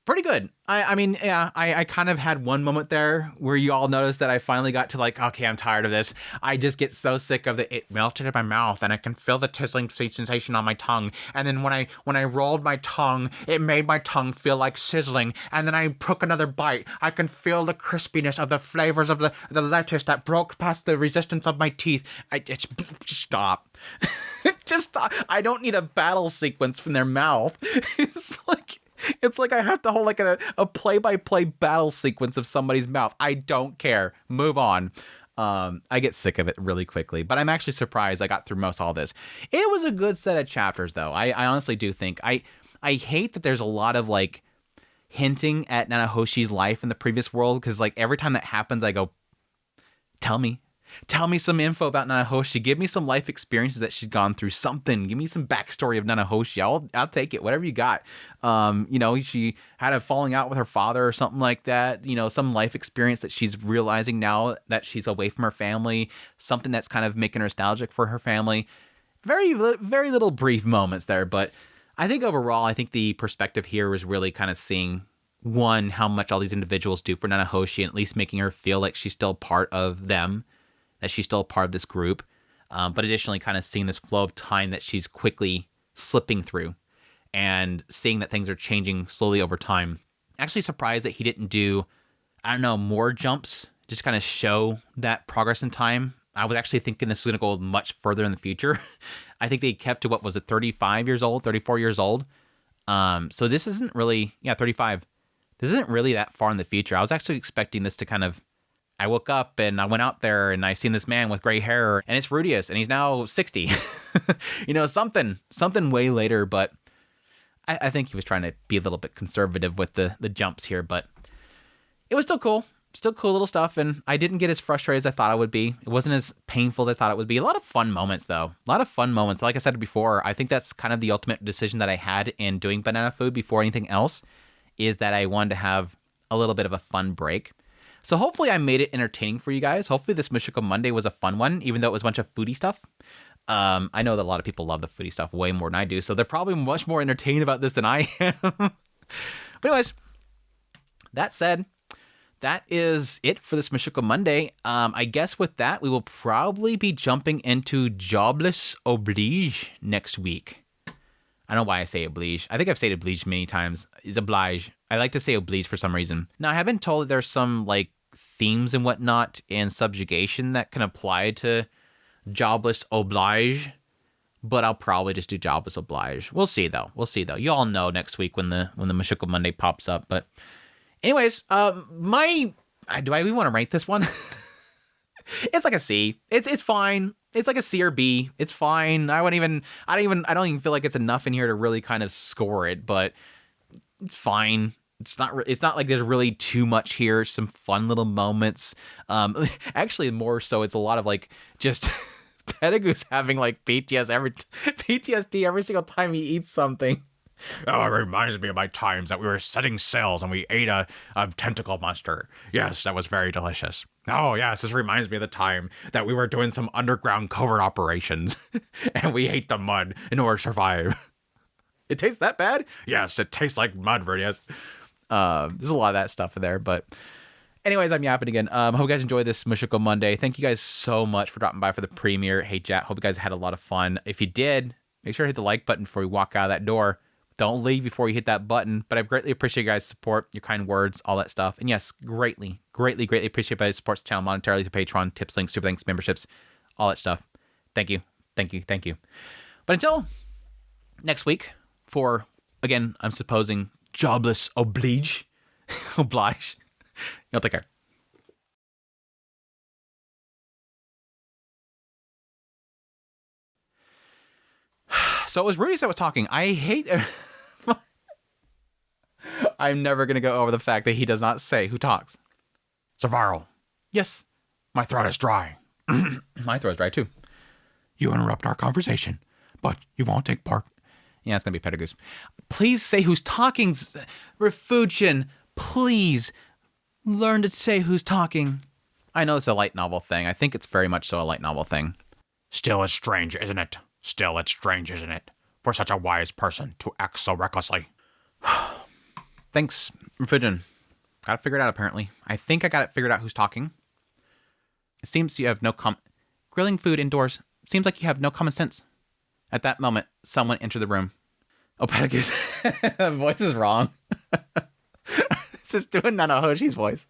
Pretty good. I mean, yeah, I kind of had one moment there where you all noticed that I finally got to like, okay, I'm tired of this. I just get so sick of it melted in my mouth and I can feel the tickling sensation on my tongue. And then when I rolled my tongue, it made my tongue feel like sizzling. And then I took another bite. I can feel the crispiness of the flavors of the lettuce that broke past the resistance of my teeth. Stop. Just stop. I don't need a battle sequence from their mouth. It's like I have to hold like a play-by-play battle sequence of somebody's mouth. I don't care. Move on. I get sick of it really quickly, but I'm actually surprised I got through most all this. It was a good set of chapters, though. I honestly do think. I hate that there's a lot of like hinting at Nanahoshi's life in the previous world, because like every time that happens, I go, tell me some info about Nanahoshi. Give me some life experiences that she's gone through. Something. Give me some backstory of Nanahoshi. I'll take it. Whatever you got. You know, she had a falling out with her father or something like that. You know, some life experience that she's realizing now that she's away from her family. Something that's kind of making her nostalgic for her family. Very, very little brief moments there, but I think overall, I think the perspective here was really kind of seeing, one, how much all these individuals do for Nanahoshi, and at least making her feel like she's still part of them, that she's still part of this group, but additionally kind of seeing this flow of time that she's quickly slipping through and seeing that things are changing slowly over time. Actually surprised that he didn't do, I don't know, more jumps, just kind of show that progress in time. I was actually thinking this was going to go much further in the future. I think they kept to, what was it, 35 years old, 34 years old. So this isn't really, 35. This isn't really that far in the future. I was actually expecting this to kind of, I woke up and I went out there and I seen this man with gray hair and it's Rudius and he's now 60. Something way later, but I think he was trying to be a little bit conservative with the jumps here, but it was still cool. Still cool little stuff, and I didn't get as frustrated as I thought I would be. It wasn't as painful as I thought it would be. A lot of fun moments, though. A lot of fun moments. Like I said before, I think that's kind of the ultimate decision that I had in doing banana food before anything else, is that I wanted to have a little bit of a fun break. So hopefully I made it entertaining for you guys. Hopefully this Mushoku Monday was a fun one, even though it was a bunch of foodie stuff. I know that a lot of people love the foodie stuff way more than I do, so they're probably much more entertained about this than I am. But anyways, that said, that is it for this Mushoku Monday. I guess with that, we will probably be jumping into Jobless Oblige next week. I don't know why I say oblige. I think I've said oblige many times. It's oblige. I like to say oblige for some reason. Now, I have been told that there's some like themes and whatnot in subjugation that can apply to Jobless Oblige, but I'll probably just do Jobless Oblige. We'll see though. You all know next week when the Mushoku Monday pops up, but anyways, do I even want to rank this one? It's like a C. It's fine. It's like a C or B. It's fine. I don't even feel like it's enough in here to really kind of score it, but it's fine. It's not like there's really too much here. Some fun little moments. Actually more so it's a lot of like just Pettigrews having like PTSD every single time he eats something. Oh, it reminds me of my times that we were setting sails and we ate a tentacle monster. Yes, that was very delicious. Oh, yes, this reminds me of the time that we were doing some underground covert operations and we ate the mud in order to survive. It tastes that bad? Yes, it tastes like mud, Rudius. There's a lot of that stuff in there, but anyways, I'm yapping again. Hope you guys enjoyed this Mushoku Monday. Thank you guys so much for dropping by for the premiere. Hey, chat, hope you guys had a lot of fun. If you did, make sure to hit the like button before you walk out of that door. Don't leave before you hit that button, but I greatly appreciate you guys' support, your kind words, all that stuff. And yes, greatly appreciate you guys supports the channel monetarily through Patreon, tips, links, super thanks, memberships, all that stuff. Thank you. But until next week for, again, I'm supposing Jobless Oblige, y'all take care. So it was Rudy that was talking. I hate... I'm never going to go over the fact that he does not say who talks. Survival. Yes. My throat is dry. My throat is dry too. You interrupt our conversation, but you won't take part. Yeah, it's going to be Pettigrews. Please say who's talking. Refugien, please learn to say who's talking. I know it's a light novel thing. I think it's very much so a light novel thing. Still, it's strange, isn't it? For such a wise person to act so recklessly. Thanks, Refugien. Got it figured out, apparently. I think I got it figured out who's talking. It seems you have no grilling food indoors. Seems like you have no common sense. At that moment, someone entered the room. Oh, Pettigrews. The voice is wrong. This is doing Nanahoshi's voice.